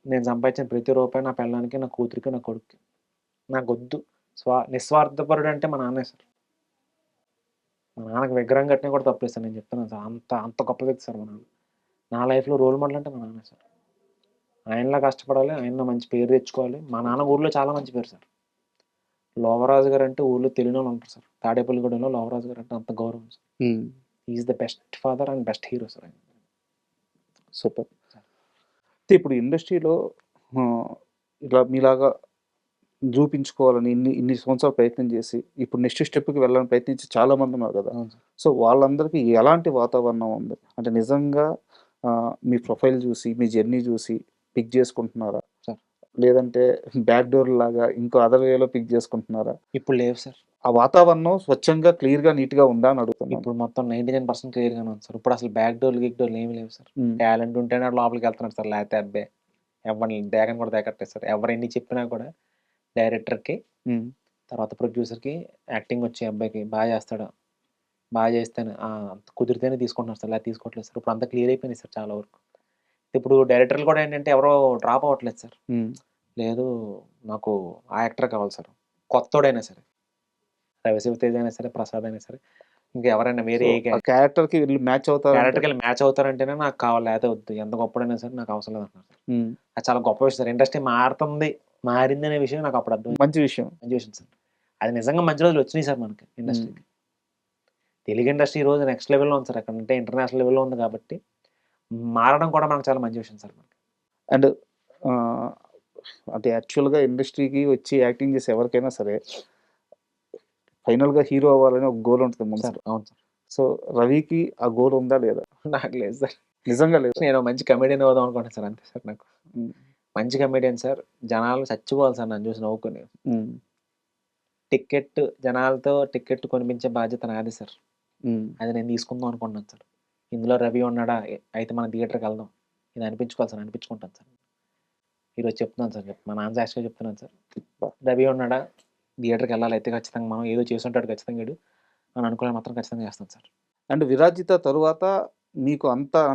నేను సంపాదించిన ప్రతి రూపాయి నా పెళ్ళానికి, నా కూతురికి, నా కొడుక్కి. నాకొద్దు. నిస్వార్థపరుడు అంటే మా నాన్నే సార్. మా నాన్నకి విగ్రహం కట్టినా కూడా తప్పులేదు సార్, నేను చెప్తున్నాను సార్. అంత గొప్ప వ్యక్తి సార్ మా నాన్న. నా లైఫ్‌లో రోల్ మోడల్ అంటే మా నాన్నే సార్. ఆయనలా కష్టపడాలి, ఆయనలో మంచి పేరు తెచ్చుకోవాలి. మా నాన్న ఊర్లో చాలా మంచి పేరు సార్. లోవరాజు గారంటే ఊర్లో తెలియనోళ్ళు ఉంటారు సార్. తాడేపల్లిగూడెంలో లోవరాజు గారు అంటే అంత గౌరవం సార్. హ్మ్. He is the best father and best hero sir ఆయన. సూపర్. ఇప్పుడు ఇండస్ట్రీలో ఇలా మీలాగా చూపించుకోవాలని ఇన్ని సంవత్సరాలు ప్రయత్నం చేసి, ఇప్పుడు నెక్స్ట్ స్టెప్‌కి వెళ్ళాలని ప్రయత్నించి చాలా మంది ఉన్నారు కదా! అవును సార్. సో వాళ్ళందరికీ ఎలాంటి వాతావరణం ఉంది? అంటే నిజంగా మీ ప్రొఫైల్ చూసి, మీ జర్నీ చూసి పిక్ చేసుకుంటున్నారా? సార్. లేదంటే బ్యాక్ డోర్ లాగా ఇంకో అదర్ వేలో పిక్ చేసుకుంటున్నారా? ఇప్పుడు లేవు సార్. ఆ వాతావరణం స్వచ్ఛంగా, క్లియర్‌గా, నీట్‌గా ఉందా అని అడుగుతున్నాను. ఇప్పుడు మొత్తం 99% క్లియర్‌గానే ఉంది సార్. ఇప్పుడు అసలు బ్యాక్ డోర్‌లు, గిక్ డోర్‌లు ఏమి లేవు సార్. హ్మ్. టాలెంట్ ఉంటేనే ఆడు లోపలికి వెళ్తున్నాడు సార్. లేకపోతే అబ్బే! ఎవరిని దేకను కూడా దేకట్లేదు సార్. ఎవరెన్ని చెప్పినా కూడా డైరెక్టర్‌కి, హ్మ్. తర్వాత ప్రొడ్యూసర్‌కి యాక్టింగ్ వచ్చి అబ్బాయికి బాగా చేస్తాడు. బాగా చేస్తేనే కుదిరితేనే తీసుకుంటున్నారు సార్. లేకపోతే తీసుకోవట్లేదు సార్. ఇప్పుడు అంతా క్లియర్ అయిపోయినాయి సార్ చాలా వరకు. ఇప్పుడు డైరెక్టర్లు కూడా ఏంటంటే ఎవరో డ్రాప్ అవ్వట్లేదు సార్. హ్మ్. లేదు నాకు ఆ యాక్టర్ కావాలి సార్. కొత్తోడైనా సరే. రవిశివతేజ అయినా సరే, ప్రసాద్ అయినా సరే, ఇంకెవరైనా వేరే ఏ ఆ క్యారెక్టర్‌కి వీళ్ళు మ్యాచ్ అవుతారంటే క్యారెక్టర్‌కెళ్ళి మ్యాచ్ అవుతారంటేనే నాకు కావాలి. లేకపోతే వద్దు. ఎంత గొప్పోడైనా సరే నాకు అవసరం లేదంటున్నారు సార్. హ్మ్. అది చాలా గొప్ప విషయం సార్. ఇండస్ట్రీ మారిందనే విషయం నాకు అప్పుడు అర్థమైంది. మంచి విషయం. మంచి విషయం సార్. అది నిజంగా మంచి రోజులు వచ్చినాయి సార్ మనకి ఇండస్ట్రీకి. తెలుగు ఇండస్ట్రీ ఈ రోజు నెక్స్ట్ లెవెల్‌లో ఉంది సార్. ఎక్కడంటే ఇంటర్నేషనల్ లెవెల్‌లో ఉంది కాబట్టి, మారడం కూడా మనకు చాలా మంచి విషయం సార్ మనకి. అండ్ ఆహ్, అంటే యాక్చువల్‌గా ఇండస్ట్రీకి వచ్చి యాక్టింగ్ చేసే ఎవరికైనా సరే ఫైనల్‌గా హీరో అవ్వాలని ఒక గోల్ ఉంటుంది సార్ మనసులో. అవును సార్. సో రవికి ఆ గోల్ ఉందా లేదా? నాకు లేదు సార్. నిజంగా లేదా? నేను మంచి కమెడియన్ అవుదాం అనుకుంటున్నాను సార్, అంతే సార్ నాకు. హ్మ్. మంచి కమెడియన్ సార్. జనాలు చచ్చిపోవాలి సార్ నన్ను చూసి నవ్వుకొని. హ్మ్. జనాలతో టికెట్ కొనిపించే బాధ్యత నాది సార్. హ్మ్. అది నేను తీసుకుందాం అనుకుంటున్నాను సార్. ఇందులో రవి ఉన్నాడా? అయితే మనం థియేటర్‌కి వెళ్దాం. ఇది అనిపించుకోవాలి సార్. అనిపించుకుంటాను సార్. ఈరోజు చెప్తున్నాను సార్. మా నాన్న సాక్షిగా చెప్తున్నాను సార్. రవి ఉన్నాడా? థియేటర్‌కి వెళ్ళాలి అయితే ఖచ్చితంగా మనం. ఏదో చేసుంటాడు ఖచ్చితంగా ఈడు అని అనుకున్నది మాత్రం ఖచ్చితంగా చేస్తాను సార్. అండ్ 'విరాజిత' తరువాత మీకు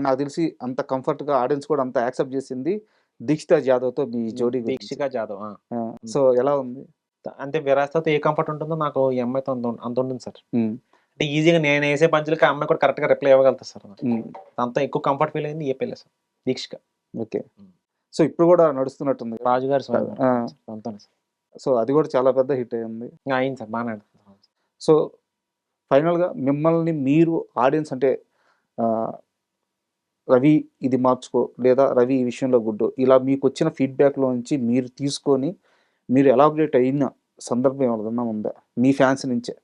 నాకు తెలిసి అంత కంఫర్ట్‌గా ఆడియన్స్ కూడా అంత యాక్సెప్ట్ చేసింది 'దీక్షిత జాదవ్‌తో' మీ జోడీ గురించి. దీక్షిక జాదవ్. ఆ! సో ఎలా ఉంది? అంటే విరాసతతో ఏ కంఫర్ట్ ఉంటుందో నాకు ఈ అమ్మాయితో అంత ఉంటుంది సార్. హ్మ్. అంటే ఈజీగా నేనేసే పంచులకి ఆ అమ్మాయి కూడా కరెక్ట్‌గా రిప్లై ఇవ్వగలుగుతది సార్ నాకు. హ్మ్. దాంతో ఎక్కువ కంఫర్ట్ ఫీల్ అయింది ఈ పిల్లే సార్. దీక్షిక. ఓకే. హ్మ్. సో ఇప్పుడు కూడా నడుస్తున్నట్టుంది కదా! రాజుగారి స్వయంవరం. ఆ! దాంతోనే సార్. సో అది కూడా చాలా పెద్ద హిట్ అయింది. అయింది సార్. బానే ఆడుతుంది. సో ఫైనల్‌గా మిమ్మల్ని మీరు ఆడియన్స్ అంటే ఆహ్, రవి ఇది మార్చుకో లేదా రవి ఈ విషయంలో గుడ్డు ఇలా మీకొచ్చిన ఫీడ్‌బ్యాక్‌లోంచి మీరు తీసుకొని మీరు ఎలాబరేట్ అయిన సందర్భం ఏమన్నా ఉందా? మీ ఫ్యాన్స్ నుంచే?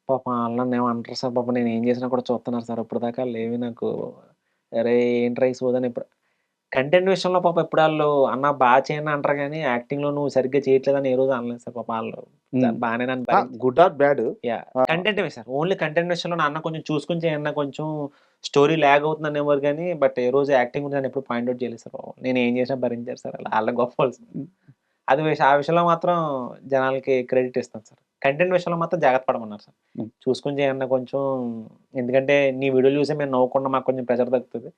పాపం ఆళ్ళు నన్నేమో అంటారు సార్. పాపం నేనేం చేసినా కూడా చూస్తున్నారు సార్. ఇప్పటిదాకా లేవి నాకు. అరేయ్! ఏంట్రా ఈ సోదని ఇప్పుడు కంటెంట్ విషయంలో పాపం ఎప్పుడు ఆళ్ళు అన్న చేయను అంటారు గానీ, యాక్టింగ్‌లో నువ్వు సరిగ్గా చేయట్లేదని ఏ రోజు అనలేదు సార్ పాపం ఆళ్ళు. హ్మ్. బానే నన్ను గుడ్ ఆర్ బ్యాడ్? యాహ్! ఆ! కంటెంటే సార్. ఓన్లీ కంటెంట్ విషయంలో నా అన్న కొంచెం చూసుకొని చేయన్నా కొంచెం స్టోరీ లాగ్ అవుతుందనేవారు గానీ, బట్ ఏ రోజు యాక్టింగ్ గురించి నన్ను ఎప్పుడు పాయింట్ ఔట్ చేయలేదు సార్ పాపం. నేనేం చేసినా భరించారు సార్ ఆళ్ళు. ఆళ్ళే గొప్పోళ్ళు సార్. హ్మ్. ఆ విషయంలో మాత్రం జనాలకి క్రెడిట్ ఇస్తాను సార్. కంటెంట్ విషయంలో మాత్రం జాగ్రత్త పడమన్నారు సార్. హ్మ్. చూసుకొని చేయండి కొంచెం, ఎందుకంటే నీ వీడియోలు చూసి మేము నవ్వకుండా మాకు కొంచెం ప్రెషర్ తగ్గుతది.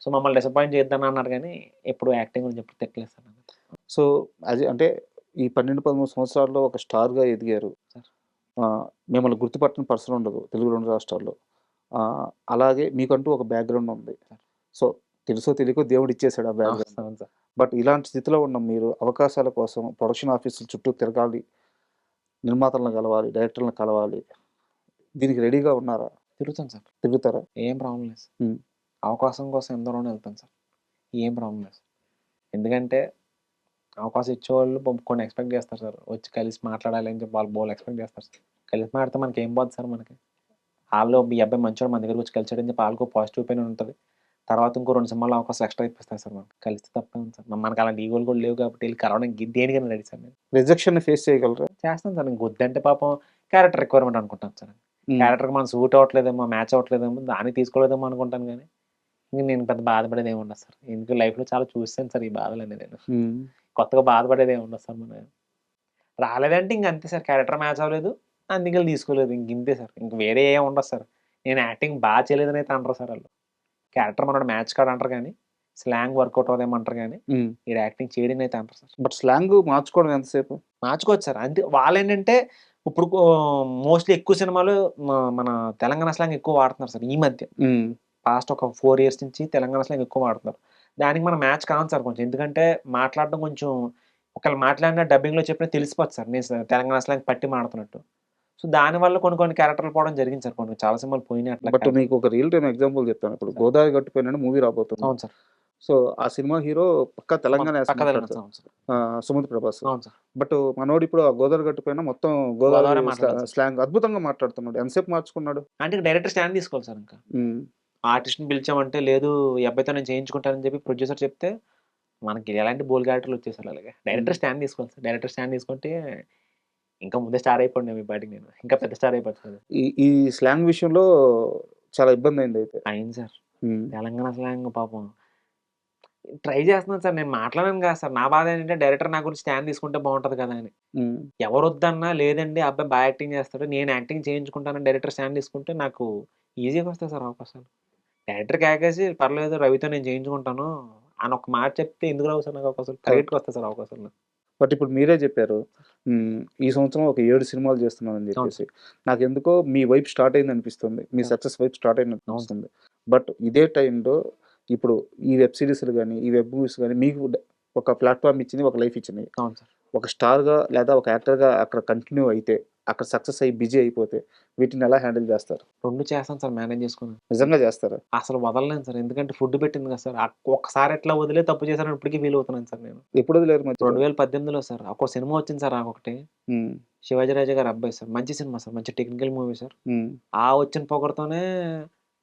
సో, మమ్మల్ని డిసప్పాయింట్ చేయొద్దని అన్నారు గానీ, ఎప్పుడు యాక్టింగ్ గురించి ఎప్పుడు తిట్టలేదు సార్ నన్ను. సో, అది అంటే ఈ 12, 13 సంవత్సరాల్లో ఒక స్టార్‌గా ఎదిగారు. సార్. మిమ్మల్ని గుర్తుపట్టని పర్సన్ ఉండదు తెలుగు 2 రాష్ట్రాల్లో. అలాగే మీకంటూ ఒక బ్యాక్‌గ్రౌండ్ ఉంది. సార్. సో, తెలుసో తెలియకో దేవుడు ఇచ్చేసాడు ఆ బ్యాక్‌గ్రౌండ్. అవును సార్. బట్ ఇలాంటి స్థితిలో ఉన్న మీరు అవకాశాల కోసం ప్రొడక్షన్ ఆఫీసుల చుట్టూ తిరగాలి, నిర్మాతలను కలవాలి, డైరెక్టర్లను కలవాలి. దీనికి రెడీగా ఉన్నారా? తిరుగుతాను సార్. తిరుగుతారా? ఏం ప్రాబ్లమ్ లేదు సార్. హ్మ్. అవకాశం కోసం ఎందరోనే వెళ్తాను సార్. ఏం ప్రాబ్లమ్ లేదు సార్. ఎందుకంటే అవకాశం ఇచ్చేవాళ్ళు కొన్ని ఎక్స్‌పెక్ట్ చేస్తారు సార్. వచ్చి కలిసి మాట్లాడాలి అని చెప్పి వాళ్ళు బోలెడు ఎక్స్‌పెక్ట్ చేస్తారు సార్. కలిసి మాట్లాడితే మనకేం పోద్ది సార్ మనకి. ఆళ్ళు ఈ అబ్బాయి మంచోడు మన దగ్గరకి వచ్చి కలిసాడని చెప్పి ఆళ్ళకో పాజిటివ్ ఒపీనియన్ ఉంటది. తర్వాత ఇంకో 2 సినిమాల్లో అవకాశం ఎక్స్‌ట్రా ఇప్పిస్తారు సార్ మనకి. కలిస్తే తప్పేముంది సార్. మనకు అలాంటి ఈగోలు కూడా లేవు కాబట్టి ఎళ్లి కలవడానికి దేనికైనా రెడీ సార్ నేను. రిజెక్షన్‌ని ఫేస్ చేయగలరా? చేస్తాను సార్. ఇంక వద్దంటే పాపం క్యారెక్టర్ రిక్వైర్మెంట్ అనుకుంటాను సార్. క్యారెక్టర్‌కి మనం సూట్ అవ్వట్లేదేమో, మ్యాచ్ అవ్వట్లేదేమో, దాన్ని తీసుకోలేదేమో అనుకుంటాను గానీ, ఇంక నేను పెద్ద బాధపడేది ఏమి ఉండదు సార్. ఎందుకు లైఫ్‌లో చాలా చూసాను సార్ ఈ బాధలన్నీ నేను. కొత్తగా బాధపడేది ఏమి ఉండదు సార్ మనం. రాలేదంటే ఇంక అంతే సార్. క్యారెక్టర్ మ్యాచ్ అవ్వలేదు, అందుకని తీసుకోలేదు. ఇంక ఇంతే సార్. ఇంక వేరే ఏం ఉండదు సార్. నేను యాక్టింగ్ చేయలేదని అయితే అనరు సార్ ఆళ్ళు. క్యారెక్టర్ మనోడు మ్యాచ్ కాడు అంటారు గానీ, స్లాంగ్ వర్కౌట్ అవ్వదేమో అంటారు గానీ, ఈడు యాక్టింగ్ చేయడని అయితే అనరు సార్. బట్ స్లాంగ్ మార్చుకోవడం ఎంతసేపు? మార్చుకోవచ్చు సార్. అంతే వాళ్ళేంటంటే ఇప్పుడు మోస్ట్‌లీ ఎక్కువ సినిమాలు మన తెలంగాణ స్లాంగ్ ఎక్కువ వాడుతున్నారు సార్ ఈ మధ్య. పాస్ట్ ఒక 4 ఇయర్స్ నుంచి తెలంగాణ స్లాంగ్ ఎక్కువ వాడుతున్నారు. దానికి మనం మ్యాచ్ కాము సార్ కొంచెం. ఎందుకంటే మాట్లాడడం కొంచెం ఒకళ్ళు మాట్లాడిన డబ్బింగ్‌లో చెప్పినా తెలిసిపోద్ది సార్. నేను తెలంగాణ స్లాంగ్ పట్టి మాడుతున్నట్టు. సో, దానివల్ల కొన్ని క్యారెక్టర్‌లు పోవడం జరిగింది సార్. చాలా సినిమాలు పోయినాయి అట్లా. బట్ మీకు ఒక రియల్ టైమ్ ఎగ్జాంపుల్ చెప్తాను. ఇప్పుడు 'గోదావరి గట్టుపైన' మూవీ రాబోతుంది. అవును సార్. సో, ఆ సినిమా హీరో పక్కా తెలంగాణ యాస పక్కా తెలంగాణ మాట్లాడతాడు. అవును సార్. సుమంత్ ప్రభాస్. అవును సార్. బట్ మనోడు ఇప్పుడు ఆ 'గోదావరి గట్టుపైన' మొత్తం గోదావరి గోదావరి మాట్లాడాలి సార్. స్లాంగ్ అద్భుతంగా మాట్లాడుతున్నాడు. ఎంతసేపు మార్చుకున్నాడు? అంటే డైరెక్టర్ స్టాండ్ తీసుకోవాలి సార్ ఇంకా. ఆర్టిస్ట్‌ని పిలిచామంటే, లేదు ఈ అబ్బాయితో నేను చేయించుకుంటానని చెప్పి ప్రొడ్యూసర్ చెప్తే, మనకి ఎలాంటి బోల్ క్యారెక్టర్‌లు వచ్చేసారు అలాగే. డైరెక్టర్ స్టాండ్ తీసుకోవాలి సార్. డైరెక్టర్ స్టాండ్ తీసుకుంటే ఇంకా ముందే స్టార్ అయిపోండి ఈ పాటికి నేను. ఇంకా పెద్ద స్టార్ అయిపోతాను. ఈ స్లాంగ్ విషయంలో చాలా ఇబ్బందయింది అయితే. అయింది సార్. తెలంగాణ స్లాంగ్ పాపం ట్రై చేస్తున్నాను సార్. నేను మాట్లాడను కాదు సార్. నా బాధ ఏంటంటే డైరెక్టర్ నా గురించి స్టాండ్ తీసుకుంటే బాగుంటది కదా అని. ఎవరొద్దన్నా లేదండి ఆ అబ్బాయి బాగా యాక్టింగ్ చేస్తాడు. నేను యాక్టింగ్ చేయించుకుంటానని డైరెక్టర్ స్టాండ్ తీసుకుంటే నాకు ఈజీగా వస్తాయి సార్ అవకాశాలు. డైరెక్టర్ కేకేసి పర్లేదు రవితో నేను చేయించుకుంటాను అని ఒక మాట చెప్తే ఎందుకు రావు సార్ నాకు అవకాశాలు? ప్రైవేట్‌గా వస్తాయి సార్ అవకాశాలు. బట్ ఇప్పుడు మీరే చెప్పారు. ఈ సంవత్సరం ఒక 7 సినిమాలు చేస్తున్నానని చెప్పేసి. నాకెందుకో మీ వైపు స్టార్ట్ అయిందనిపిస్తుంది. మీ సక్సెస్ వైపు స్టార్ట్ అయిందనిపిస్తుంది. బట్ ఇదే టైంలో ఇప్పుడు ఈ వెబ్ సీరీస్‌లు గాని, ఈ వెబ్ మూవీస్ గాని మీకు ఒక ప్లాట్‌ఫార్మ్ ఇచ్చింది, ఒక లైఫ్ ఇచ్చినాయి. అవును సార్. ఒక స్టార్‌గా లేదా ఒక యాక్టర్‌గా అక్కడ కంటిన్యూ అయితే, అక్కడ సక్సెస్ అయ్యి బిజీ అయిపోతే వీటిని ఎలా హ్యాండిల్ చేస్తారు? 2 చేస్తాను సార్ మేనేజ్ చేసుకొని. నిజంగా చేస్తారా? అసలు వదలలేను సార్. ఎందుకంటే ఫుడ్ పెట్టింది కదా సార్. ఒక్కసారి ఎట్లా వదిలే తప్పు చేశానని ఇప్పటికి ఫీల్ అవుతున్నాను సార్ నేను. ఎప్పుడు వదిలారు మధ్యలో? 2018లో సార్. ఒక సినిమా వచ్చింది సార్ నాకొకటి. శివాజీ రాజా గారి అబ్బాయి సార్. మంచి సినిమా సార్. మంచి టెక్నికల్ మూవీ సార్. ఆ వచ్చిన పొగరుతోనే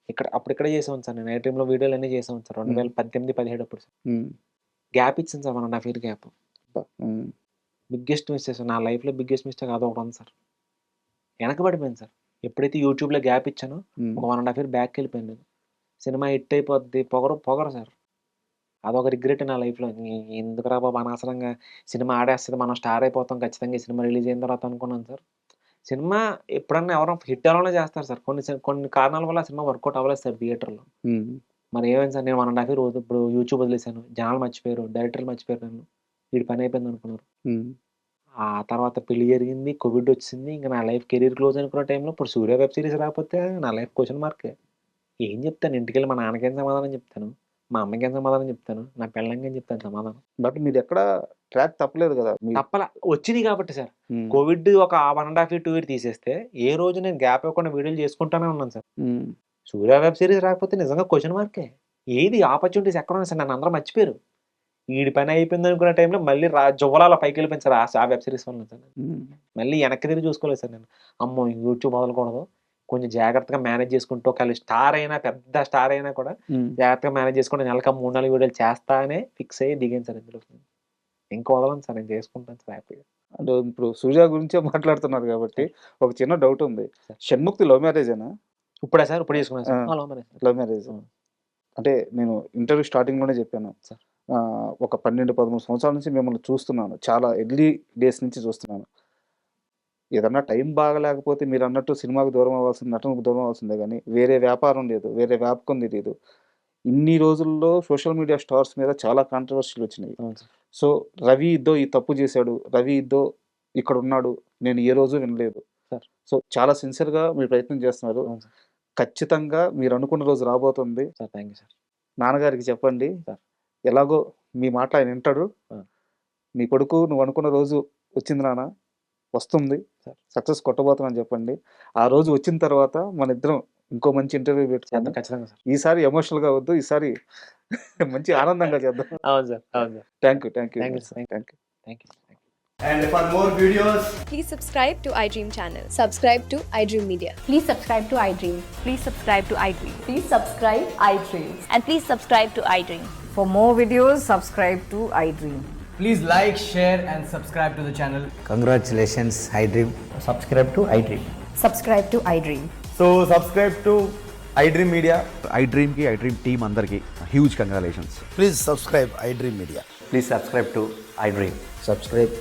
ఇక్కడే చేసాను సార్ నేను. నైట్ టైమ్‌లో వీడియోలన్నీ చేసాను సార్. 2018, 17 అప్పుడు సార్. గ్యాప్ ఇచ్చింది sir 1.5 year gap. Biggest mistake sir. నా లైఫ్‌లో బిగ్గెస్ట్ మిస్టేక్ అదొకటి ఉంది సార్. వెనకబడిపోయాను సార్. ఎప్పుడైతే యూట్యూబ్‌లో గ్యాప్ ఇచ్చానో ఒక 1.5 ఇయర్ బ్యాక్‌కెళ్ళిపోయాను నేను. సినిమా హిట్ అయిపోద్ది పొగరు సార్. అదొక రిగ్రెట్ నా లైఫ్‌లో. ఎందుకురా బాబు అనవసరంగా సినిమా ఆడేస్తది. మనం స్టార్ అయిపోతాం ఖచ్చితంగా ఈ సినిమా రిలీజ్ అయిన తర్వాత అనుకున్నాను సార్. సినిమా ఎప్పుడన్నా ఎవరైనా హిట్ అవ్వాలనే చేస్తారు సార్. కొన్ని కారణాల వల్ల ఆ సినిమా వర్కౌట్ అవ్వలేదు సార్ థియేటర్‌లో. మరి ఏమైంది సార్ నేను 1.5 ఇయర్ ఇప్పుడు యూట్యూబ్ వదిలేసాను. జనాలు మర్చిపోయారు. డైరెక్టర్లు మర్చిపోయారు నన్ను. వీడి పని అయిపోయింది అనుకున్నారు. ఆ తర్వాత పెళ్లి జరిగింది. కోవిడ్ వచ్చింది. ఇంక నా లైఫ్ కెరీర్ క్లోజ్ అనుకున్న టైంలో ఇప్పుడు సూర్య వెబ్ సీరీస్ రాకపోతే నా లైఫ్ క్వెషన్ మార్కే. ఏం చెప్తాను? ఇంటికెళ్ళి మా నాన్నకేం సమాధానం చెప్తాను? మా అమ్మకేం సమాధానం చెప్తాను? నా పెళ్ళాంకేం చెప్తాను సమాధానం? బట్ మీరెక్కడ ట్రాక్ తప్పలేదు కదా! తప్పలా. వచ్చినియి కాబట్టి సార్. కోవిడ్ ఒక 1.5 ఇయర్, 2 ఇయర్ తీసేస్తే ఏ రోజు నేను గ్యాప్ ఇవ్వకుండా వీడియోలు చేసుకుంటానే ఉన్నాను సార్. సూర్య వెబ్ సీరీస్ రాకపోతే నిజంగా క్వెషన్ మార్కే. ఏది ఆపర్చునిటీస్ ఎక్కడున్నాయి సార్? నన్ను అందరూ మర్చిపోయారు. ఈడి పని అయిపోయింది అనుకున్న టైంలో మళ్ళీ జువ్వలాల పైకెళ్ళిపోయింది సార్ ఆ వెబ్ సీరీస్ వల్ల సార్. మళ్ళీ వెనక్కి తిరిగి చూసుకోలేదు సార్ నేను. అమ్మో! యూట్యూబ్ వదలకూడదు. కొంచెం జాగ్రత్తగా మేనేజ్ చేసుకుంటూ ఒకవేళ స్టార్ అయినా పెద్ద స్టార్ అయినా కూడా జాగ్రత్తగా మేనేజ్ చేసుకుంటూ నెలకి 3, 4 వీడియోలు చేస్తా అని ఫిక్స్ అయ్యి దిగాను సార్ ఇందులో. ఇంకా వదలను సార్. నేను చేసుకుంటాను సార్ హ్యాపీగా. అంటే ఇప్పుడు సూర్య గురించే మాట్లాడుతున్నారు కాబట్టి ఒక చిన్న డౌట్ ఉంది. షణ్ముక్తి లవ్ మ్యారేజేనా? ఇప్పుడా సార్? ఇప్పుడు చేసుకున్నాను sir. Love marriage. Love marriage. అంటే నేను ఇంటర్వ్యూ స్టార్టింగ్‌లోనే చెప్పాను. ఒక 12-13 సంవత్సరాల నుంచి మిమ్మల్ని చూస్తున్నాను. చాలా ఎర్లీ డేస్ నుంచి చూస్తున్నాను. ఏదన్నా టైం బాగాలేకపోతే మీరన్నట్టు సినిమాకు దూరం అవ్వాల్సింది, నటనకు దూరం అవ్వాల్సిందే గానీ, వేరే వ్యాపారం లేదు, వేరే వ్యాపకం తెలీదు. ఇన్ని రోజుల్లో సోషల్ మీడియా స్టార్స్ మీద చాలా కాంట్రవర్షీలొచ్చినాయి. అవును సార్. సో, రవి ఇద్దో ఈ తప్పు చేశాడు, రవి ఇద్దో ఇక్కడున్నాడు, నేను ఏ రోజు వినలేదు. సార్. సో, చాలా సిన్సియర్‌గా మీరు ప్రయత్నం చేస్తున్నారు. అవును సార్. ఖచ్చితంగా మీరనుకున్న రోజు రాబోతుంది. Sir thank you sir. నాన్నగారికి చెప్పండి. సార్. ఎలాగో మీ మాట ఆయన వింటాడు. ఆ. నీ కొడుకు నువ్వు అనుకున్న రోజు వచ్చింది నాన్న, వస్తుంది. సార్. సక్సెస్ కొట్టబోతున్నాను చెప్పండి. ఆ రోజు వచ్చిన తర్వాత మనిద్దరం ఇంకో మంచి ఇంటర్వ్యూ చేద్దాం పెట్టుకుందాం. ఖచ్చితంగా సార్. ఈసారి ఎమోషనల్‌గా వద్దు. ఈసారి మంచి ఆనందంగా చేద్దాం. అవును సార్. అవును sir. Thank you. Thank you. Thank you, thank you. Thank you. And for more videos, Please subscribe to iDream channel. Subscribe to iDream Media. Please subscribe to iDream. Please subscribe to iDream. Please subscribe iDream. And please subscribe to iDream. For more videos, subscribe to iDream. please like, share, and subscribe to the channel. Congratulations, iDream. Subscribe to iDream. Subscribe to iDream. So, subscribe to iDream Media. iDream ki iDream team andarki huge congratulations. Please subscribe iDream Media. Please subscribe to iDream. Subscribe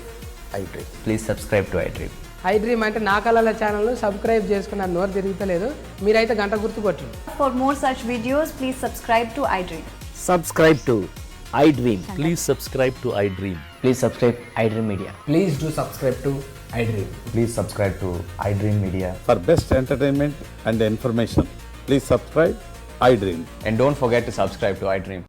iDream. Please subscribe to iDream. iDream అంటే నా కళల channel subscribe చేసుకున్న నోరు తిరుగుతలేదు, మీరైతే గంట గుర్తు కొట్టండి. For more such videos, please subscribe to iDream. Subscribe to iDream. Please subscribe to iDream. Please subscribe iDream Media. Please do subscribe to iDream. Please subscribe to iDream Media. For best entertainment and information, please subscribe iDream. And don't forget to subscribe to iDream.